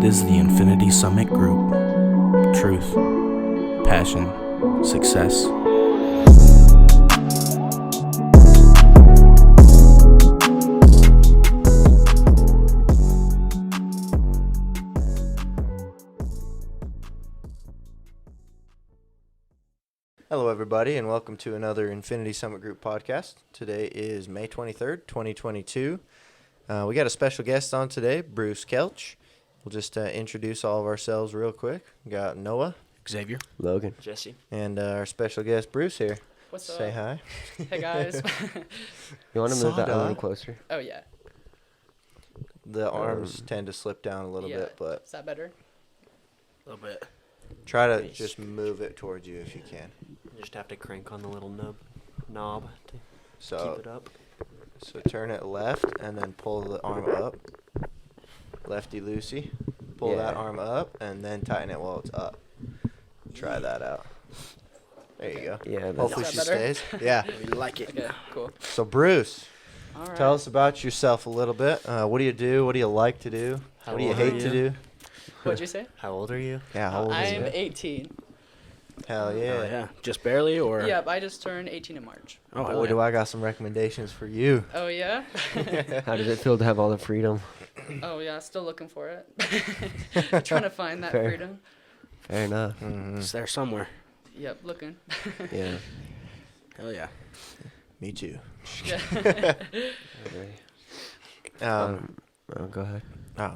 This is the Infinity Summit Group. Truth, passion, success. Hello, everybody, and welcome to another Infinity Summit Group podcast. Today is May 23rd, 2022. We got a special guest on today, Bruce Kelsch. We'll just introduce all of ourselves real quick. We got Noah, Xavier, Logan, Jesse, and our special guest, Bruce, here. What's Say up? hi. Hey guys. you want to move that a Soda. little closer? Oh yeah. The arms tend to slip down a little Yeah. bit, but Is that better? a little bit. try to Nice. just move it towards you if you can. You just have to crank on the little knob to So, keep it up. so turn it left and then pull the arm up. Lefty loosey. Pull that Yeah. arm up and then tighten it while it's up. Try that out. There you go. Yeah. Hopefully Is she that better? stays. Yeah. We like it. Okay, cool. So Bruce, All right. tell us about yourself a little bit. What do you do? What do you like to do? How What do you old are hate to you? do? What'd you say? How old are you? Yeah, how old is I'm you? 18. Hell yeah. Oh, yeah. Just barely, or? Yep, I just turned 18 in March. Oh, hell Boy, yeah. do I got some recommendations for you. Oh yeah? How does it feel to have all the freedom? Oh yeah, still looking for it. Trying to find that Fair. freedom. Fair enough. Mhm. It's there somewhere. Yep, looking. Yeah. Hell yeah. Me too. Yeah. Oh, go ahead. Oh.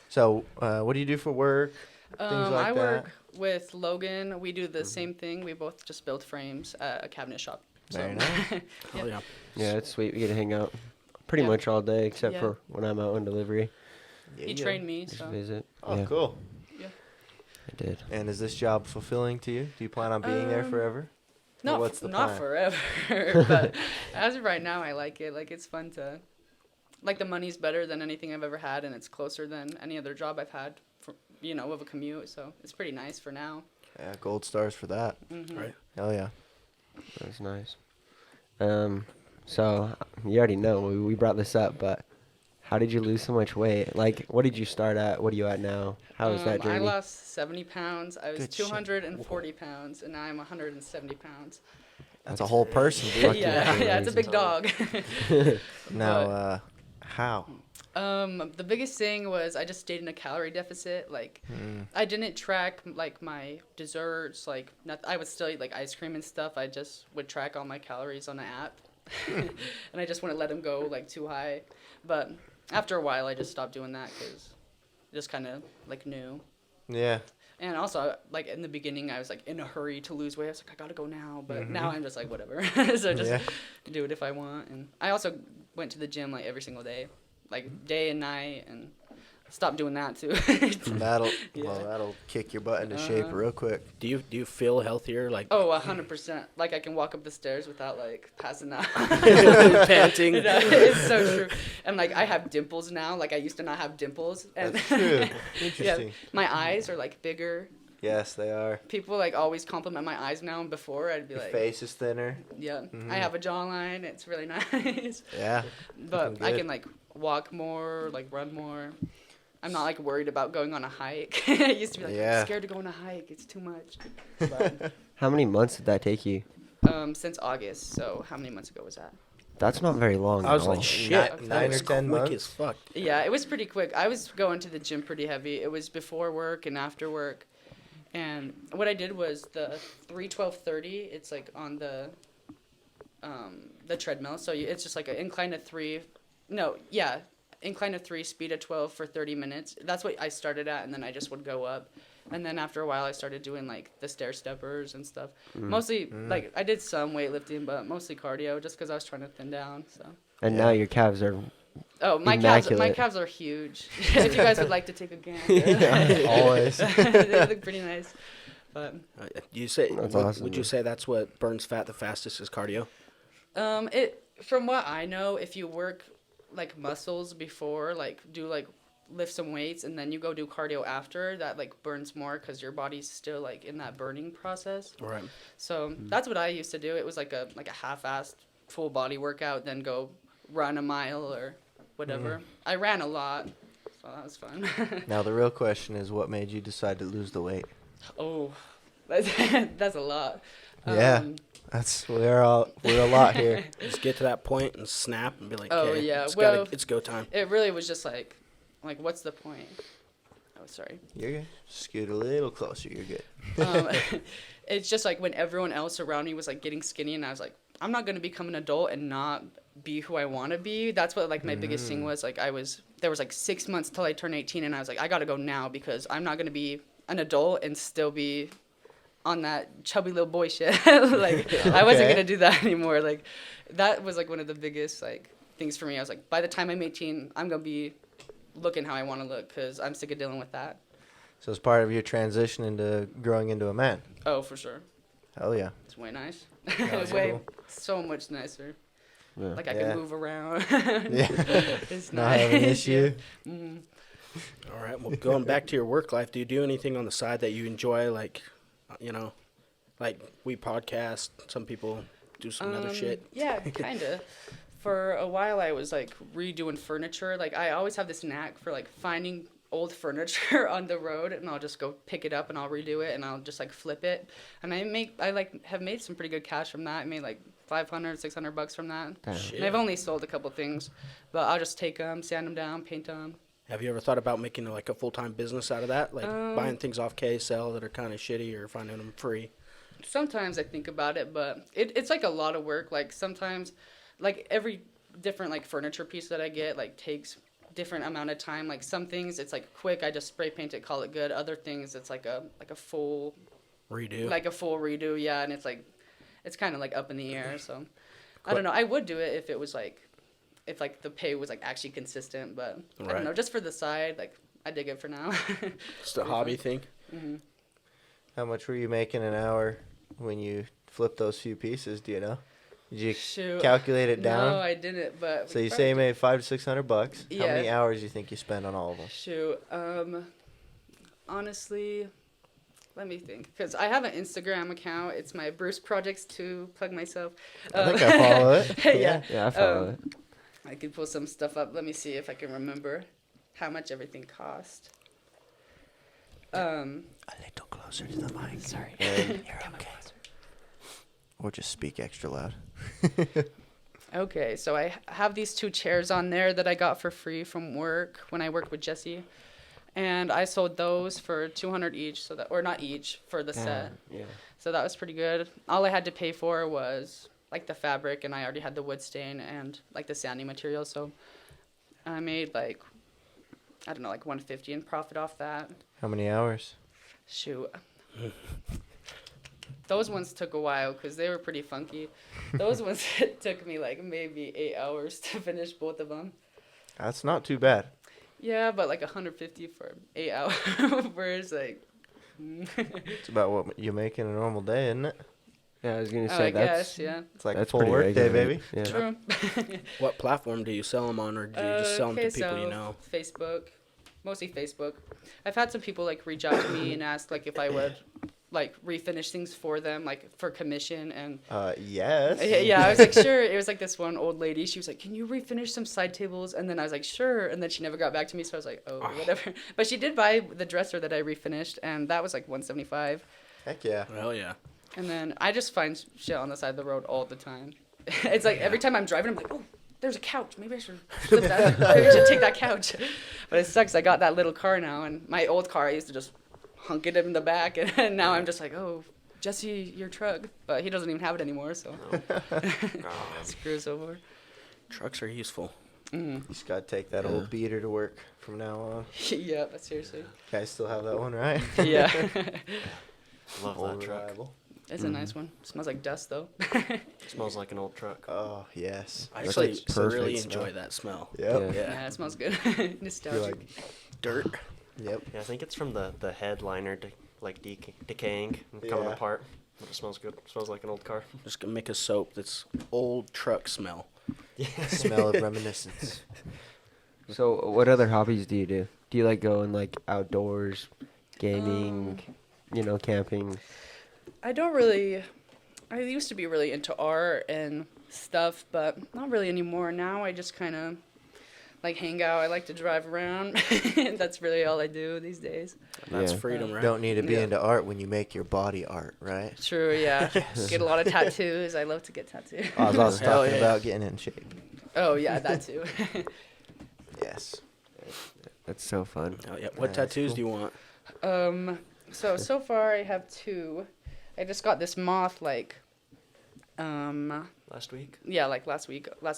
So, what do you do for work? Things like I that. work with Logan. We do the same thing. We both just build frames at a cabinet shop. Very So- nice. Hell yeah. Yeah, it's sweet. We get to hang out pretty Yeah. much all day except Yeah. for when I'm out on delivery. Yeah, He yeah. trained me, Just so. visit. Oh, yeah, cool. I did. And is this job fulfilling to you? Do you plan on being there forever? Not, what's the not plan? forever, but as of right now, I like it. Like, it's fun to, like, the money's better than anything I've ever had, and it's closer than any other job I've had, for, with a commute, so it's pretty nice for now. Yeah, gold stars for that. Mm-hmm. Right. Hell yeah. That's nice. So you already know we brought this up, but how did you lose so much weight? Like, what did you start at? What are you at now? How was that I journey? lost 70 pounds. I was Good shit. 240 pounds, and now I'm 170 pounds. That's a whole person, dude. Yeah, Fucking yeah, it's a big dog. Now, how? The biggest thing was I just stayed in a calorie deficit. Like, I didn't track like my desserts. Like, I would still eat like ice cream and stuff. I just would track all my calories on the app, and I just wouldn't let them go like too high. But after a while, I just stopped doing that because just kind of like new. Yeah. And also, like, in the beginning, I was, like, in a hurry to lose weight. I was like, I gotta go now. But Mm-hmm. now I'm just like, whatever. So just Yeah. do it if I want. And I also went to the gym, like, every single day. Like, day and night. And stopped doing that, too. That'll Yeah. that'll kick your butt into shape real quick. Do you feel healthier? Like Oh, 100%. Like, I can walk up the stairs without, like, passing out. panting? You know, it's so true. And, like, I have dimples now. Like, I used to not have dimples. And That's true. Yeah, Interesting. my eyes are, like, bigger. Yes, they are. People, like, always compliment my eyes now. And before, I'd be Your like... face is thinner. Yeah, Mhm. I have a jawline. It's really nice. Yeah. But Looking I good. can like walk more, like run more. I'm not like worried about going on a hike. I used to be like Yeah. I'm scared to go on a hike. It's too much. But, How many months did that take you? since August. So how many months ago was that? That's not very long. I was at all. like, shit. Nine that or was 10 quick months? as fuck. Yeah, it was pretty quick. I was going to the gym pretty heavy. It was before work and after work. And what I did was the 3-12-30. It's like on the treadmill. So it's just like an incline of 3. No, yeah, incline of 3, speed of 12 for 30 minutes. That's what I started at, and then I just would go up. And then after a while, I started doing like the stair steppers and stuff. Mostly, like I did some weightlifting, but mostly cardio, just because I was trying to thin down. So. And Yeah. now your calves are. Oh, my Immaculate. calves are huge. If you guys would like to take a gander. Always. They look pretty nice. But You say? That's would, awesome, would you man. say that's what burns fat the fastest is cardio? it from what I know, if you work like muscles before, like do like lift some weights and then you go do cardio after, that like burns more because your body's still like in that burning process. Right. So that's what I used to do. It was like a half-assed full body workout, then go run a mile or whatever. I ran a lot. So that was fun. Now the real question is, what made you decide to lose the weight? Oh, that's a lot. Yeah. We're a lot here. Just get to that point and snap and be like, Oh, okay, yeah. it's go time. It really was just like, what's the point? Oh, sorry. You're good. Scoot a little closer. You're good. It's just like when everyone else around me was like getting skinny, and I was like, I'm not gonna become an adult and not be who I want to be. That's what like my biggest thing was. Like there was like 6 months till I turned 18, and I was like, I gotta go now because I'm not gonna be an adult and still be on that chubby little boy shit. Like I wasn't gonna do that anymore. Like that was like one of the biggest like things for me. I was like, by the time I'm 18, I'm gonna be looking how I want to look because I'm sick of dealing with that. So it's part of your transition into growing into a man. Oh, for sure. Hell yeah. It's way nice. That's Way cool. so much nicer. Yeah. Like I Yeah. can move around. Yeah. It's Not have an issue. Yeah. Mm. All right. Well, going back to your work life, do you do anything on the side that you enjoy? Like, like we podcast. Some people do some other shit. Yeah, kind of. For a while, I was like redoing furniture. Like I always have this knack for like finding old furniture on the road, and I'll just go pick it up and I'll redo it and I'll just like flip it. And I have made some pretty good cash from that. I made like $500-$600 from that. Damn. Shit. And I've only sold a couple things, but I'll just take them, sand them down, paint them. Have you ever thought about making like a full-time business out of that? Like buying things off KSL that are kind of shitty or finding them free? Sometimes I think about it, but it's like a lot of work. Like sometimes, like every different like furniture piece that I get like takes different amount of time. Like some things it's like quick, I just spray paint it, call it good. Other things it's like a full Redo. like a full redo, yeah. And it's like it's kind of like up in the air. So I don't know. I would do it if it was like if like the pay was like actually consistent, but I Right. don't know. Just for the side, like I dig it for now. Just a hobby thing. Hmm. How much were you making an hour when you flipped those few pieces? Do you know? Did you Shoot. calculate it down? No, I didn't. But So you say you made $500-$600. How Yeah. many hours do you think you spent on all of them? Shoot. Honestly, let me think. Because I have an Instagram account. It's my Bruce Projects to plug myself. I think I follow it. Yeah. Yeah, I follow it. I could pull some stuff up. Let me see if I can remember how much everything cost. A little closer to the mic. Sorry. You're okay. Or just speak extra loud. Okay, so I have these 2 chairs on there that I got for free from work when I worked with Jesse. And I sold those for $200 each, so that, or not each, for the set. Yeah. So that was pretty good. All I had to pay for was like the fabric, and I already had the wood stain and like the sanding material. So I made like, I don't know, like $150 in profit off that. How many hours? Shoot. Those ones took a while because they were pretty funky. Those ones took me like maybe 8 hours to finish both of them. That's not too bad. Yeah, but like 150 for 8 hours, like. It's about what you make in a normal day, isn't it? Yeah, I was gonna Oh, say I that's guess, yeah. It's like a that's full pretty work day, regular. baby. Yeah. True. What platform do you sell them on, or do you just sell them to people you know? Facebook, mostly Facebook. I've had some people like reach out to me and ask like if I would like refinish things for them, like for commission, and Yes. yeah, I was like sure. It was like this one old lady. She was like, "Can you refinish some side tables?" And then I was like, "Sure." And then she never got back to me, so I was like, "Oh, whatever." But she did buy the dresser that I refinished, and that was like $175. Heck yeah. Hell yeah. And then I just find shit on the side of the road all the time. It's like every time I'm driving, I'm like, oh, there's a couch. Maybe I should flip that. Maybe I should take that couch. But it sucks. I got that little car now, and my old car, I used to just hunk it in the back, and now I'm just like, oh, Jesse, your truck. But he doesn't even have it anymore, so screws over. Trucks are useful. Mm. You just gotta take that old beater to work from now on. Yeah, but seriously. Guys still have that one, right? Yeah. Love Old that truck. reliable. It's a nice one. Smells like dust, though. Smells like an old truck. Oh yes. I That's actually like perfect really smell. enjoy that smell. Yep. Yeah. Yeah, it smells good. You're Nostalgic. like, Dirt. yep. Yeah, I think it's from the headliner like decaying and coming Yeah. apart. But it smells good. It smells like an old car. Just gonna make a soap that's old truck smell. Smell of reminiscence. So, what other hobbies do you do? Do you like going like outdoors, gaming, camping? I don't really. I used to be really into art and stuff, but not really anymore. Now I just kind of like hang out. I like to drive around. That's really all I do these days. That's Yeah. freedom, right? Don't need to be Yeah. into art when you make your body art, right? True, yeah. Get a lot of tattoos. I love to get tattoos. I was also Hell talking yeah. about getting in shape. Oh yeah, that too. Yes. That's so fun. Oh, yeah. What That's tattoos cool. do you want? So far I have 2. I just got this moth like Last week. yeah, like last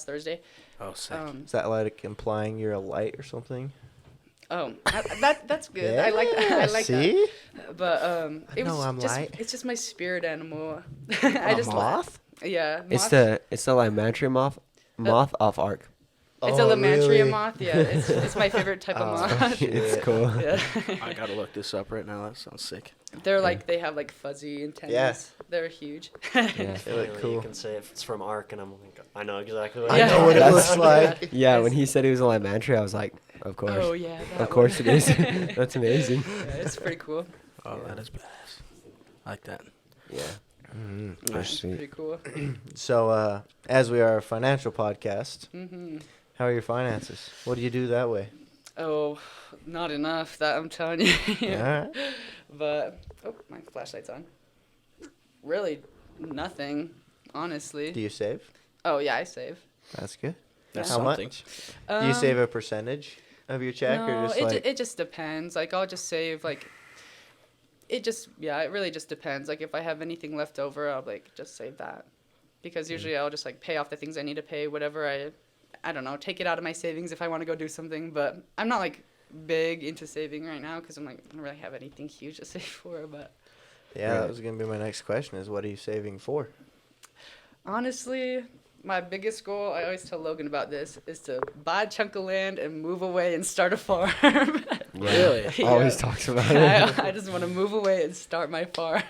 Thursday. Oh, sick. Is that like implying you're a light or something? That's good. I like that. I like See? that. But it know was I'm just light. it's just my spirit animal. I just moth? Yeah. It's moth. the Lymantria moth off Arc. It's Oh, a Lymantria really? moth. Yeah, it's my favorite type of moth. It's cool. Yeah. I gotta look this up right now. That sounds sick. They're like they have like fuzzy antennas. Yeah. They're huge. Yeah. They look Finally, cool. You can say if it's from Ark, and I'm like, I know exactly what I Yeah. know what it That's- looks like. Yeah, when he said he was a Lymantria, I was like, of course. Oh yeah. that Of course one. it is. That's amazing. Yeah, it's pretty cool. Oh, Yeah. that is badass. I like that. Yeah. Mhm. That's It's sweet. pretty cool. So, as we are a financial podcast, hmm how are your finances? What do you do that way? Oh, not enough. That I'm telling you. All right. But oh, my flashlight's on. Really, nothing. Honestly. Do you save? Oh yeah, I save. That's good. That's How something. much? Do you save a percentage of your check, no, or just it, like? it just depends. Like I'll just save like. It really just depends. Like if I have anything left over, I'll like just save that, because usually I'll just like pay off the things I need to pay. Whatever I don't know, take it out of my savings if I want to go do something. But I'm not like big into saving right now because I'm like I don't really have anything huge to save for. But Yeah, that Right. was gonna be my next question. Is what are you saving for? honestly, my biggest goal, I always tell Logan about this, is to buy a chunk of land and move away and start a farm. Really? Yeah. Always talks about it. I just want to move away and start my farm.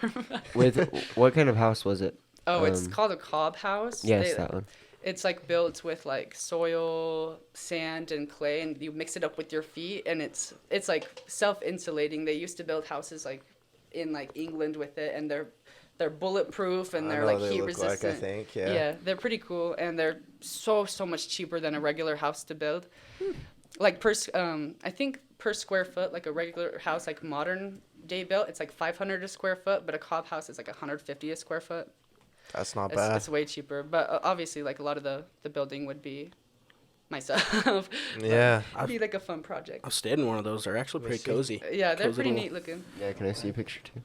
With what kind of house was it? Oh, it's Um, called a cob house. Yes, that one. It's like built with like soil, sand, and clay, and you mix it up with your feet, and it's like self-insulating. They used to build houses like in like England with it, and they're bulletproof and I they're know like they heat look resistant. like, I think, yeah. they're pretty cool, and they're so much cheaper than a regular house to build. Like I think per square foot, like a regular house, like modern day built, it's like 500 a square foot, but a cob house is like 150 a square foot. That's not It's, bad. it's way cheaper, but obviously, like a lot of the building would be myself. Yeah. It'd be like a fun project. I've stayed in one of those. They're actually Let me pretty see. cozy. Yeah, they're Cozy pretty little- neat looking. Yeah, can I see a picture too?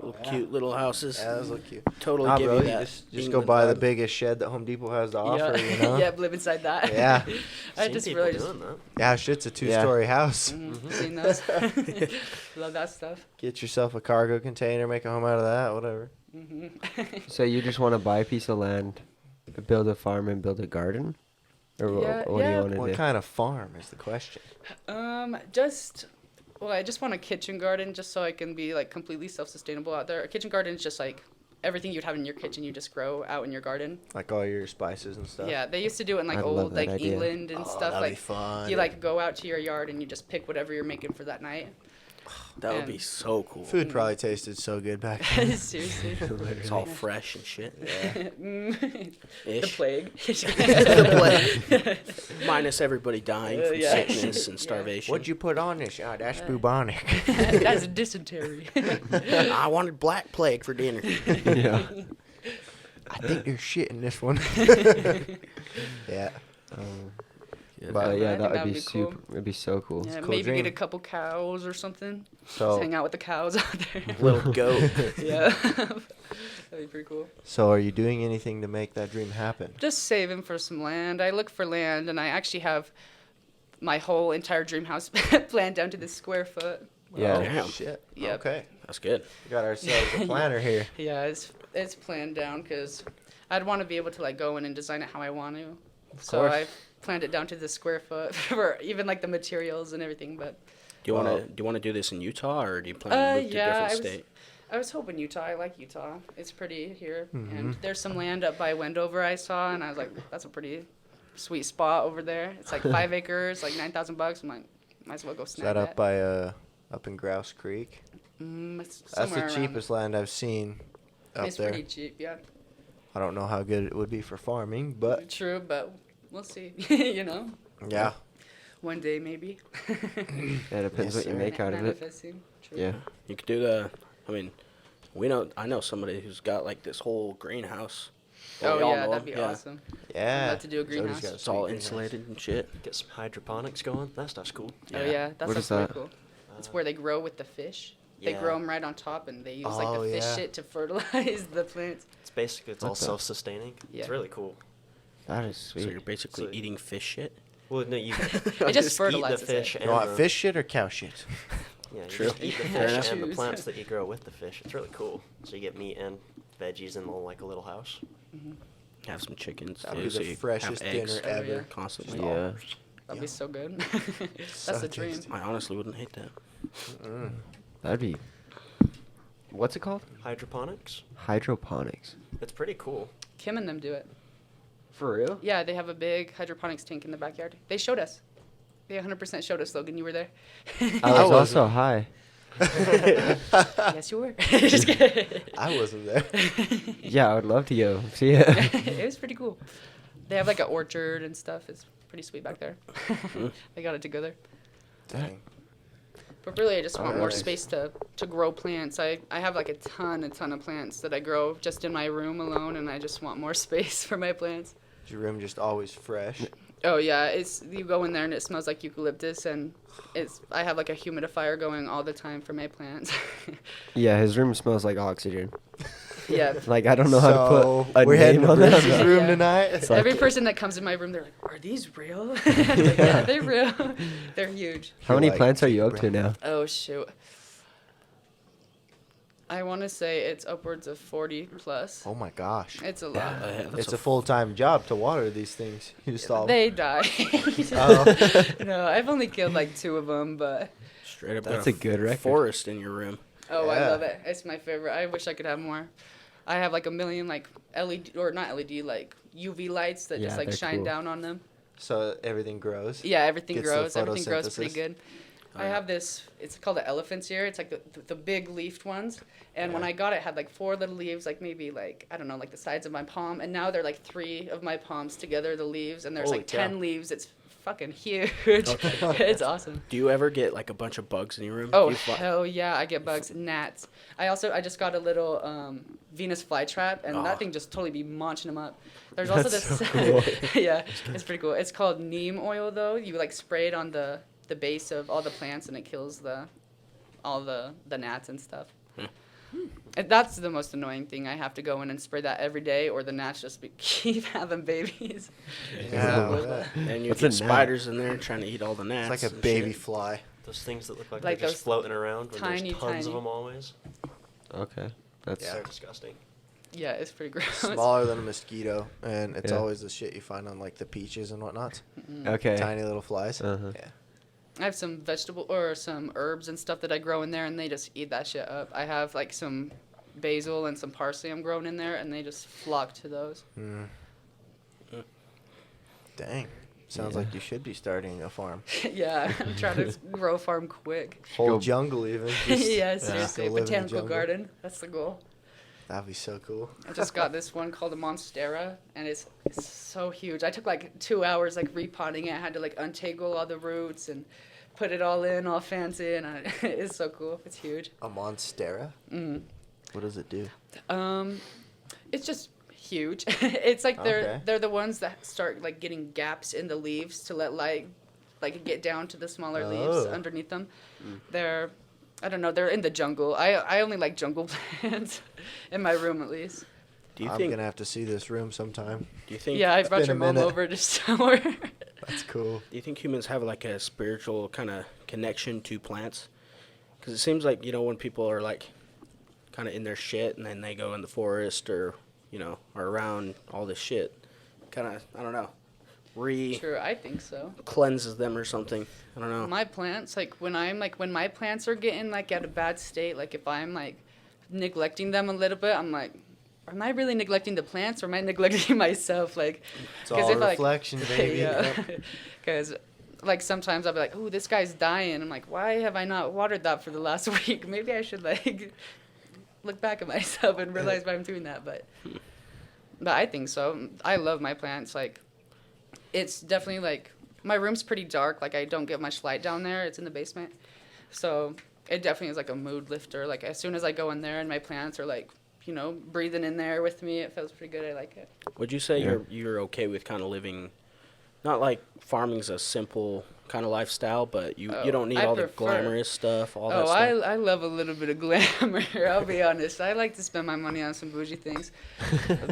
Little cute little houses. Yeah, those look cute. Totally Nah, give bro, you you that. just go England buy the vibe. biggest shed that Home Depot has to offer, yeah, you know? yeah, live inside that. Yeah. I Seen just people really just doing that. Yeah, shit's a two-story house. seen those. Love that stuff. Get yourself a cargo container, make a home out of that, whatever. So you just want to buy a piece of land, build a farm, and build a garden, or Yeah, what do you yeah. want to What do? kind of farm is the question? I just want a kitchen garden just so I can be like completely self-sustainable out there. A kitchen garden is just like everything you'd have in your kitchen, you just grow out in your garden. Like all your spices and stuff? Yeah, they used to do it in like I love old that like idea. England and Oh, stuff. that'd be Like fun. you like go out to your yard and you just pick whatever you're making for that night. That would be and- so cool. Food probably tasted so good back then. Seriously. It's all fresh and shit. the Ish. plague. The plague. Minus everybody dying from Yeah. sickness and starvation. What'd you put on this? Oh, that's bubonic. That's dysentery. I wanted black plague for dinner. Yeah. I think there's shit in this one. Yeah. But yeah, I think that would that'd be be cool. super. It'd be so cool. Yeah, cool maybe dream. get a couple cows or something. So- Just hang out with the cows out there. Little goat. Yeah. That'd be pretty cool. So are you doing anything to make that dream happen? Just saving for some land. I look for land, and I actually have my whole entire dream house planned down to the square foot. Yeah. Oh, Damn. shit. Yep. Okay. That's good. We got ourselves a planner here. Yeah, it's planned down because I'd want to be able to like go in and design it how I want to. So course. I planned it down to the square foot for even like the materials and everything. But Do you Well- want to do this in Utah, or do you plan to move to a yeah, different state? I was hoping Utah. I like Utah. It's pretty here, Mm-hmm. and there's some land up by Wendover I saw, and I was like, that's a pretty sweet spot over there. It's like 5 acres, like $9,000. I'm like, might as well go Is snag that up by up in Grouse Creek? It's That's the somewhere around- cheapest land I've seen up It's there. pretty cheap, yeah. I don't know how good it would be for farming, but True, but we'll see. You know. Yeah. One day, maybe. Yeah, depends Yes, what you sir. make out of it. Manifesting. True. Yeah. You could do I mean, I know somebody who's got like this whole greenhouse. Well, we Oh all yeah, know that'd him, be awesome. Yeah. I'd love to do a Jody's greenhouse. got a It's all sweet greenhouse. insulated and shit. Get some hydroponics going. That stuff's cool. Oh yeah, that What stuff's is pretty that? cool. It's where they grow with the fish. They Yeah. grow them right on top, and they use like Oh, the fish yeah. shit to fertilize the plants. It's all What the- self-sustaining. Yeah. It's really cool. That is So sweet. you're basically So- eating fish shit. Well, no, you It just eat the fertilizes fish it. and You want the, fish shit or cow shit? Yeah, you True. just eat the Fair fish enough. and the Choose. plants that you grow with the fish. It's really cool. So you get meat and veggies in like a little house. Have some chickens That'd too, be so the you freshest have eggs dinner ever. yeah. constantly. Yeah. That'd Yeah. be so good. That's So the dream. tasty. I honestly wouldn't hate that. Mm. That'd be. What's it called? Hydroponics. Hydroponics. It's pretty cool. Kim and them do it. For real? Yeah, they have a big hydroponics tank in the backyard. They showed us. They 100% showed us, Logan. You were there. I was wasn't. also high. Yes, you were. Just kidding. I wasn't there. Yeah, I would love to go see it. It was pretty cool. They have like an orchard and stuff. It's pretty sweet back there. I got it to go there. Dang. But really, I just want more Alright. space to grow plants. I have like a ton of plants that I grow just in my room alone, and I just want more space for my plants. Is your room just always fresh? Oh yeah, it's you go in there and it smells like eucalyptus, and I have like a humidifier going all the time for my plants. Yeah, his room smells like oxygen. Yeah. Like, I don't know how So, to put a we're heading name to on that. Bruce's but- room Yeah. tonight. It's like- Every person that comes in my room, they're like, "Are these real?" I'm like, yeah, they're real. They're huge. How many Like, plants are you up bro. to now? Oh shoot. I want to say it's upwards of 40 plus. Oh my gosh. It's a lot. It's a full-time job to water these things. You just all. They die. Oh. No, I've only killed like 2 of them, but Straight up. That's got a good record. forest in your room. oh, I Yeah. love it. It's my favorite. I wish I could have more. I have like a million like LED or not LED like UV lights that Yeah, just like they're shine cool. down on them. So everything grows. Yeah, everything Gets the grows. Everything grows pretty photosynthesis. good. Oh, I yeah. have this. It's called the elephant's ear. It's like the big leafed ones. And when Yeah. I got it, it had like 4 little leaves, like maybe like I don't know, like the sides of my palm. And now they're like 3 of my palms together, the leaves. And there's Holy like 10 cow. leaves. It's fucking huge. It's awesome. Do you ever get like a bunch of bugs in your room? Oh Do you fly- hell yeah! I get bugs, gnats. I just got a little Venus flytrap, and Oh. that thing just totally be munching them up. There's also That's this. so cool. Yeah, it's pretty cool. It's called neem oil though. You like spray it on the base of all the plants, and it kills all the gnats and stuff. And that's the most annoying thing. I have to go in and spray that every day, or the gnats just keep having babies. Yeah. So- I bet. And you What's a get gnat? spiders in there trying to eat all the It's gnats. like a and baby shit. fly. Those things that look like, Like they're just those floating around when tiny, there's tons tiny- of them always. Okay. That's Yeah. They're disgusting. Yeah, it's pretty gross. Smaller than a mosquito, and it's Yeah. always the shit you find on like the peaches and whatnot. okay. Tiny little flies. Uh-huh. Yeah. I have some vegetable or some herbs and stuff that I grow in there, and they just eat that shit up. I have like some basil and some parsley I'm growing in there, and they just flock to those. Mm. Dang. Sounds Yeah. like you should be starting a farm. Yeah, I'm trying to grow a farm quick. Whole Go- jungle even. Just, Yeah, seriously, go live in the botanical jungle. garden. That's the goal. That'd be so cool. I just got this one called a Monstera, and it's so huge. I took like 2 hours like repotting it. I had to like untangle all the roots and put it all in, all fancy, and it's so cool. It's huge. A monstera? Mm. What does it do? It's just huge. It's like Okay. they're the ones that start like getting gaps in the leaves to let light like get down to the smaller leaves Oh. underneath them. They're I don't know, they're in the jungle. I only like jungle plants in my room at least. Do you I'm think? gonna have to see this room sometime. Do you think? Yeah, I It's brought been your a mom minute. over to somewhere. That's cool. Do you think humans have like a spiritual kind of connection to plants? Because it seems like when people are like kind of in their shit and then they go in the forest or are around all this shit, kind of I don't know, Sure, I think so. cleanses them or something. I don't know. My plants, like when my plants are getting like at a bad state, like if I'm like neglecting them a little bit, I'm like, am I really neglecting the plants or am I neglecting myself? Like, It's all if, like- reflection, baby. yeah, because like sometimes I'll be like, oh, this guy's dying. I'm like, why have I not watered that for the last week? Maybe I should like look back at myself and realize why I'm doing that. But I think so. I love my plants. Like, it's definitely like my room's pretty dark. Like I don't get much light down there. It's in the basement, so it definitely is like a mood lifter. Like as soon as I go in there and my plants are like, you know, breathing in there with me, it feels pretty good. I like it. Would you say you're okay with kind of living, not like farming's a simple kind of lifestyle, but you don't need all the glamorous stuff, all that stuff? I love a little bit of glamour. I'll be honest. I like to spend my money on some bougie things,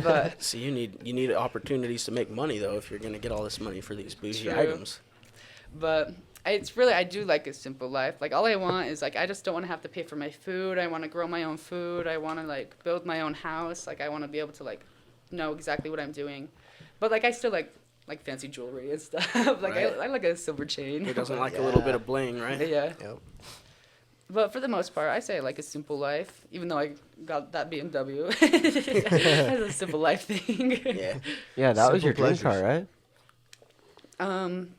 but See, you need opportunities to make money though if you're gonna get all this money for these bougie True. items. But it's really, I do like a simple life. Like all I want is like, I just don't want to have to pay for my food. I want to grow my own food. I want to like build my own house. Like I want to be able to like know exactly what I'm doing. But like I still like fancy jewelry and stuff. Like Right. I like a silver chain. Who doesn't like a little bit of bling, right? Yeah. Yep. But for the most part, I say I like a simple life, even though I got that BMW. That's a simple life thing. Yeah. Yeah, that was Simple your dream pleasures. car, right?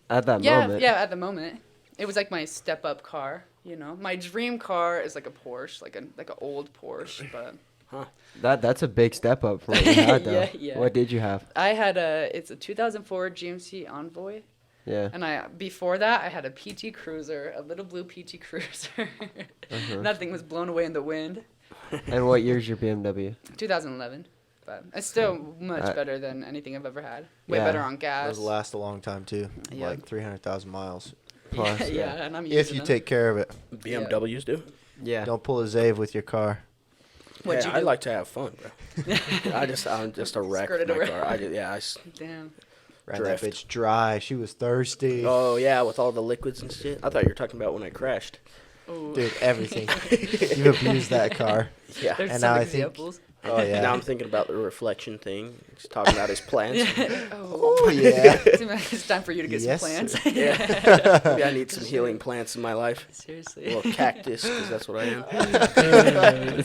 At that Yeah, moment. yeah, at the moment. It was like my step up car, you know. My dream car is like a Porsche, like an old Porsche, but That's a big step up from what you had, though. Yeah, yeah. What did you have? I had it's a 2004 GMC Envoy, Yeah. and before that I had a PT Cruiser, a little blue PT Cruiser. Nothing was blown away in the wind. And what year's your BMW? 2011, but it's still much better than anything I've ever had. Way Yeah. better on gas. Those last a long time too. Yeah. Like 300,000 miles. Plus, yeah, and I'm using If you them. take care of it. BMWs do. Yeah. Don't pull a Zave with your car. What'd Yeah, you I do? like to have fun, bro. I'm just a wreck Skirted with my around. car. Damn. Ran Drift. that bitch dry. She was thirsty. Oh yeah, with all the liquids and shit. I thought you were talking about when I crashed. Ooh. Dude, everything. You've abused that car. Yeah. There's And some now I think- examples. Oh, yeah. Now I'm thinking about the reflection thing. He's talking about his plants. Oh, Oh, yeah. it's time for you to get Yes, some plants. Yeah. Maybe I need some healing plants in my life. A Seriously. little cactus, because that's what I am.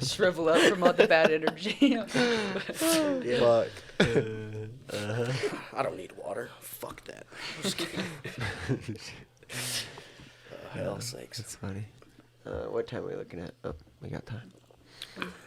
Shrivel up from all the bad energy. Yeah. Fuck. I don't need water. Fuck that. I'm just kidding. Hell's sakes. That's funny. What time are we looking at? Oh, we got time.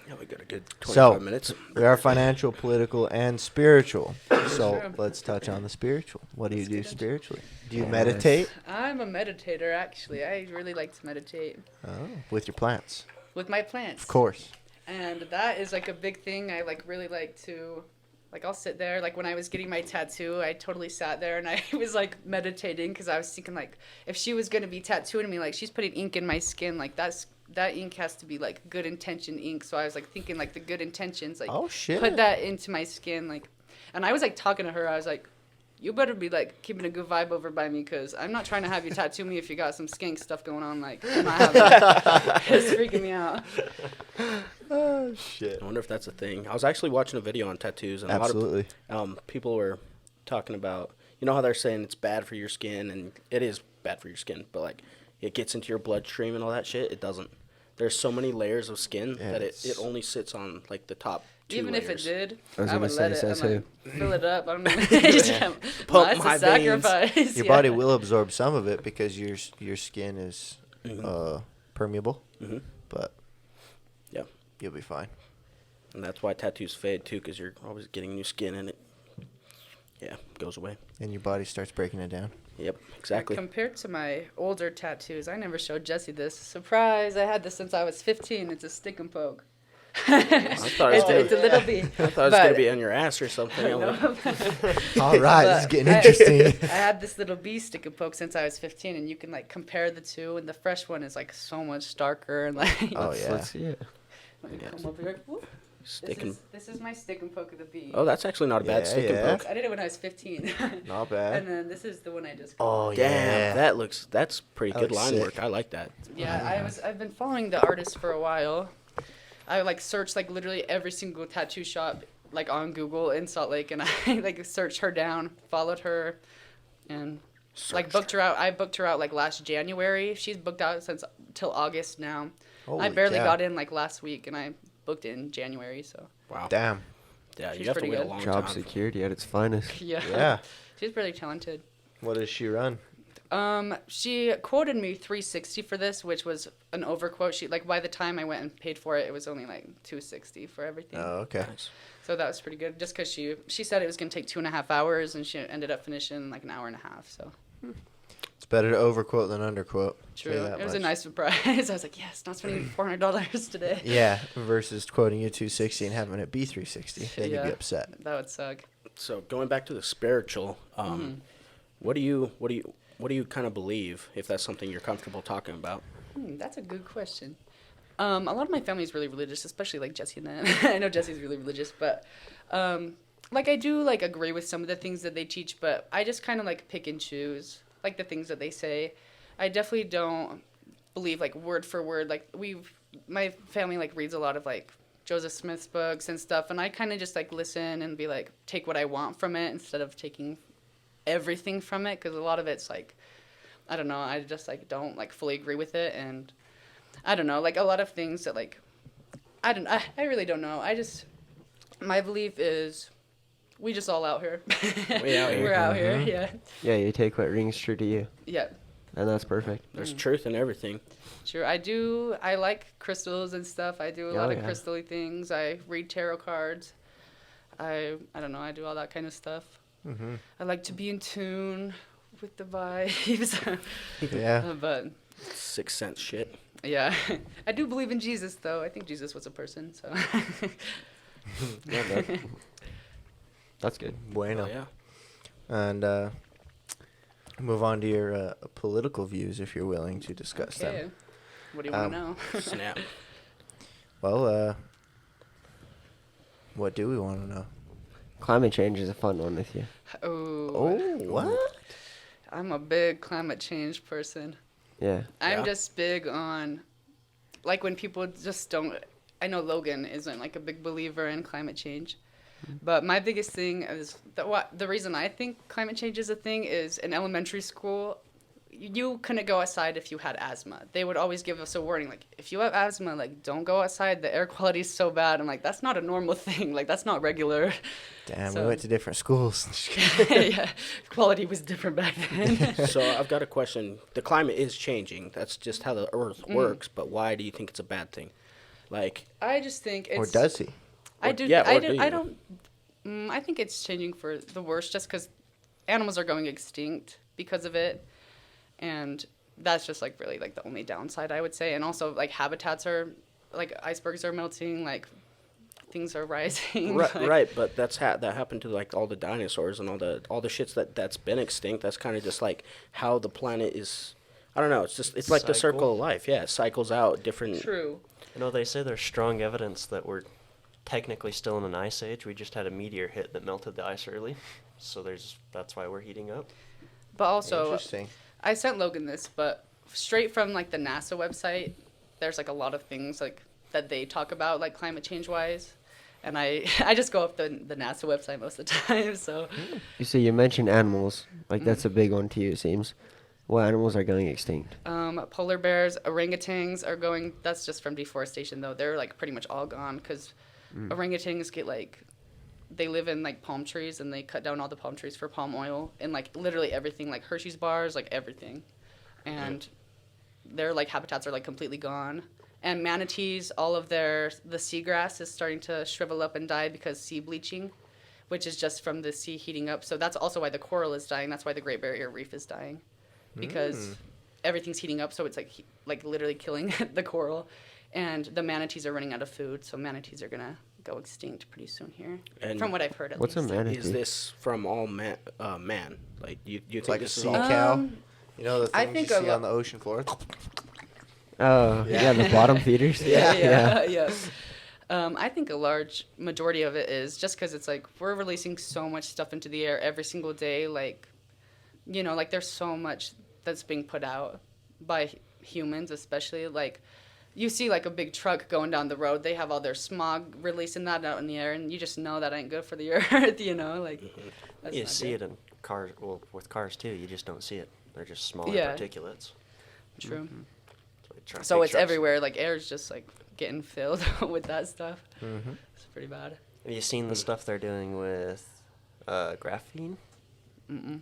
Yeah, we got a good 25 So, minutes. we are financial, political, and spiritual. So True. let's touch on the spiritual. What do you do Let's get into spiritually? Do you Yes. meditate? I'm a meditator, actually. I really like to meditate Oh, with your plants. with my plants. Of course. And that is like a big thing. I like really like to, like I'll sit there. Like when I was getting my tattoo, I totally sat there and I was like meditating because I was thinking like if she was gonna be tattooing me, like she's putting ink in my skin, like that ink has to be like good intention ink. So I was like thinking like the good intentions, like Oh, shit. put that into my skin, like. And I was like talking to her. I was like, you better be like keeping a good vibe over by me because I'm not trying to have you tattoo me if you got some skank stuff going on. Like, I'm not having it. It's freaking me out. Oh, shit. I wonder if that's a thing. I was actually watching a video on tattoos, and Absolutely. a lot of people were talking about, you know how they're saying it's bad for your skin, and it is bad for your skin, but like it gets into your bloodstream and all that shit. It doesn't. There's so many layers of skin that it only sits on like the top two Even layers. if it did, I was I gonna would say, let it. says I'm like, fill it up. I don't know. Just Pump That's my a veins. sacrifice. Your yeah. body will absorb some of it because your skin is permeable. Mhm. But Yeah, you'll be fine. and that's why tattoos fade too, because you're always getting new skin, and it goes away. And your body starts breaking it down. Yep, exactly. Compared to my older tattoos, I never showed Jesse this. Surprise! I had this since I was 15. It's a stick and poke. I thought it was It's a gonna, little bee. I thought it was But- gonna be on your ass or something. I'm like, All right, this is But getting I- interesting. I had this little bee stick and poke since I was 15, and you can like compare the two, and the fresh one is like so much darker and like. Oh, yeah. Let's see it. Let me come over here. Whoop. stick and This is my stick and poke of the bee. oh, that's actually not a bad Yeah, stick and yeah. poke. I did it when I was 15. Not bad. And then this is the one I just. Oh, Damn, yeah. that's pretty That good looks line sick. work. I like that. Yeah, I've been following the artist for a while. I like searched like literally every single tattoo shop like on Google in Salt Lake, and I like searched her down, followed her, and like booked her out. I booked her out like last January. She's booked out since till August now. I Holy barely cow. got in like last week, and I booked in January. So Wow. Damn. Yeah, She's you have to pretty wait a good. long Job time. security at its finest. yeah, Yeah. she's pretty talented. What does she run? She quoted me 360 for this, which was an overquote. She like by the time I went and paid for it, it was only like 260 for everything. Oh, okay. Nice. So that was pretty good. Just because she said it was gonna take 2.5 hours, and she ended up finishing in like an hour and a half. So It's better to overquote than underquote. true. Say that It was a much. nice surprise. I was like, yes, not spending $400 today. Yeah, versus quoting you 260 and having it be 360. Then you'd be Yeah. upset. That would suck. So going back to the spiritual, what do you kind of believe, if that's something you're comfortable talking about? That's a good question. A lot of my family is really religious, especially like Jesse and I. I know Jesse's really religious, but like I do like agree with some of the things that they teach, but I just kind of like pick and choose like the things that they say. I definitely don't believe like word for word. Like my family like reads a lot of like Joseph Smith's books and stuff, and I kind of just like listen and be like take what I want from it instead of taking everything from it, because a lot of it's like I don't know, I just like don't like fully agree with it, and I don't know, like a lot of things that like I really don't know. My belief is we just all out here. We out here. We're out here, yeah. Yeah, you take what rings true to you, Yeah, and that's perfect. There's truth in everything. sure. I like crystals and stuff. I do a Oh, lot of yeah. crystal-y things. I read tarot cards. I don't know, I do all that kind of stuff. Mm-hmm. I like to be in tune with the vibes. Yeah. But Sixth sense shit. yeah, I do believe in Jesus, though. I think Jesus was a person, so. Yeah, that's good. Bueno. Oh, yeah. And move on to your political views if you're willing to discuss Okay. them. What do you want to know? Snap. Well, what do we want to know? Climate change is a fun one with you. Oh, What? I'm a big climate change person. Yeah. I'm Yeah. just big on, like, when people just don't. I know Logan isn't like a big believer in climate change, but my biggest thing is the reason I think climate change is a thing is in elementary school, you couldn't go outside if you had asthma. They would always give us a warning, like, if you have asthma, like, don't go outside. The air quality is so bad. I'm like, that's not a normal thing. Like, that's not regular. Damn, So- we went to different schools. Yeah, quality was different back then. So I've got a question. The climate is changing. That's just how the Earth works. But why do you think it's a bad thing? Like, I just think it's. Or does he? I Or- do. yeah, I or do. do you? I don't. I think it's changing for the worse, just because animals are going extinct because of it, and that's just like really like the only downside I would say. And also like habitats are, like icebergs are melting, like things are rising. right, like- right. But that happened to like all the dinosaurs and all the shits that's been extinct. That's kind of just like how the planet is. I don't know. It's like the circle Cycle. of life. Yeah, it cycles out different. True. You know, they say there's strong evidence that we're technically still in an ice age. We just had a meteor hit that melted the ice early, so that's why we're heating up. But also, Interesting. I sent Logan this, but straight from like the NASA website, there's like a lot of things like that they talk about like climate change wise, and I just go off the NASA website most of the time. So You see, you mentioned animals. Like, that's a big one to you, it seems. What animals are going extinct? polar bears, orangutans are going. That's just from deforestation though. They're like pretty much all gone because orangutans get like. They live in like palm trees and they cut down all the palm trees for palm oil and like literally everything, like Hershey's bars, like everything, and their like habitats are like completely gone. And manatees, all of the seagrass is starting to shrivel up and die because sea bleaching, which is just from the sea heating up. So that's also why the coral is dying. That's why the Great Barrier Reef is dying, because everything's heating up. So it's like literally killing the coral, and the manatees are running out of food. So manatees are gonna go extinct pretty soon here, And from what I've heard. At What's a least. manatee? Is this from all man? Like you think Like a this is sea all? cow. You know the I things think you a see lo- on the ocean floor? Oh, yeah, the bottom feeders. yeah. I think a large majority of it is just because it's like we're releasing so much stuff into the air every single day. Like, you know, like there's so much that's being put out by humans, especially. Like, you see like a big truck going down the road. They have all their smog releasing that out in the air, and you just know that ain't good for the earth. You know, like. That's You not see good. it in cars. Well, with cars too, you just don't see it. They're just smaller Yeah. particulates. True. So, they try- So big it's trucks- everywhere. Like air's just like getting filled with that stuff. Mm-hmm. It's pretty bad. Have you seen the stuff they're doing with graphene? Mm-mm.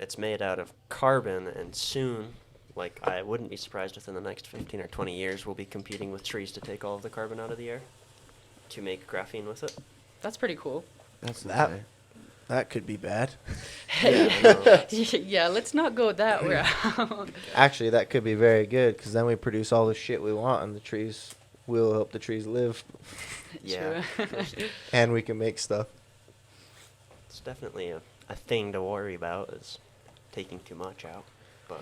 It's made out of carbon, and soon, like, I wouldn't be surprised within the next 15 or 20 years, we'll be competing with trees to take all of the carbon out of the air to make graphene with it. That's pretty cool. That's That- insane. That could be bad. Yeah, I know. Yeah, let's not go that route. Actually, that could be very good because then we produce all the shit we want, and the trees will help the trees live, Yeah. True. and we can make stuff. It's definitely a thing to worry about, is taking too much out. But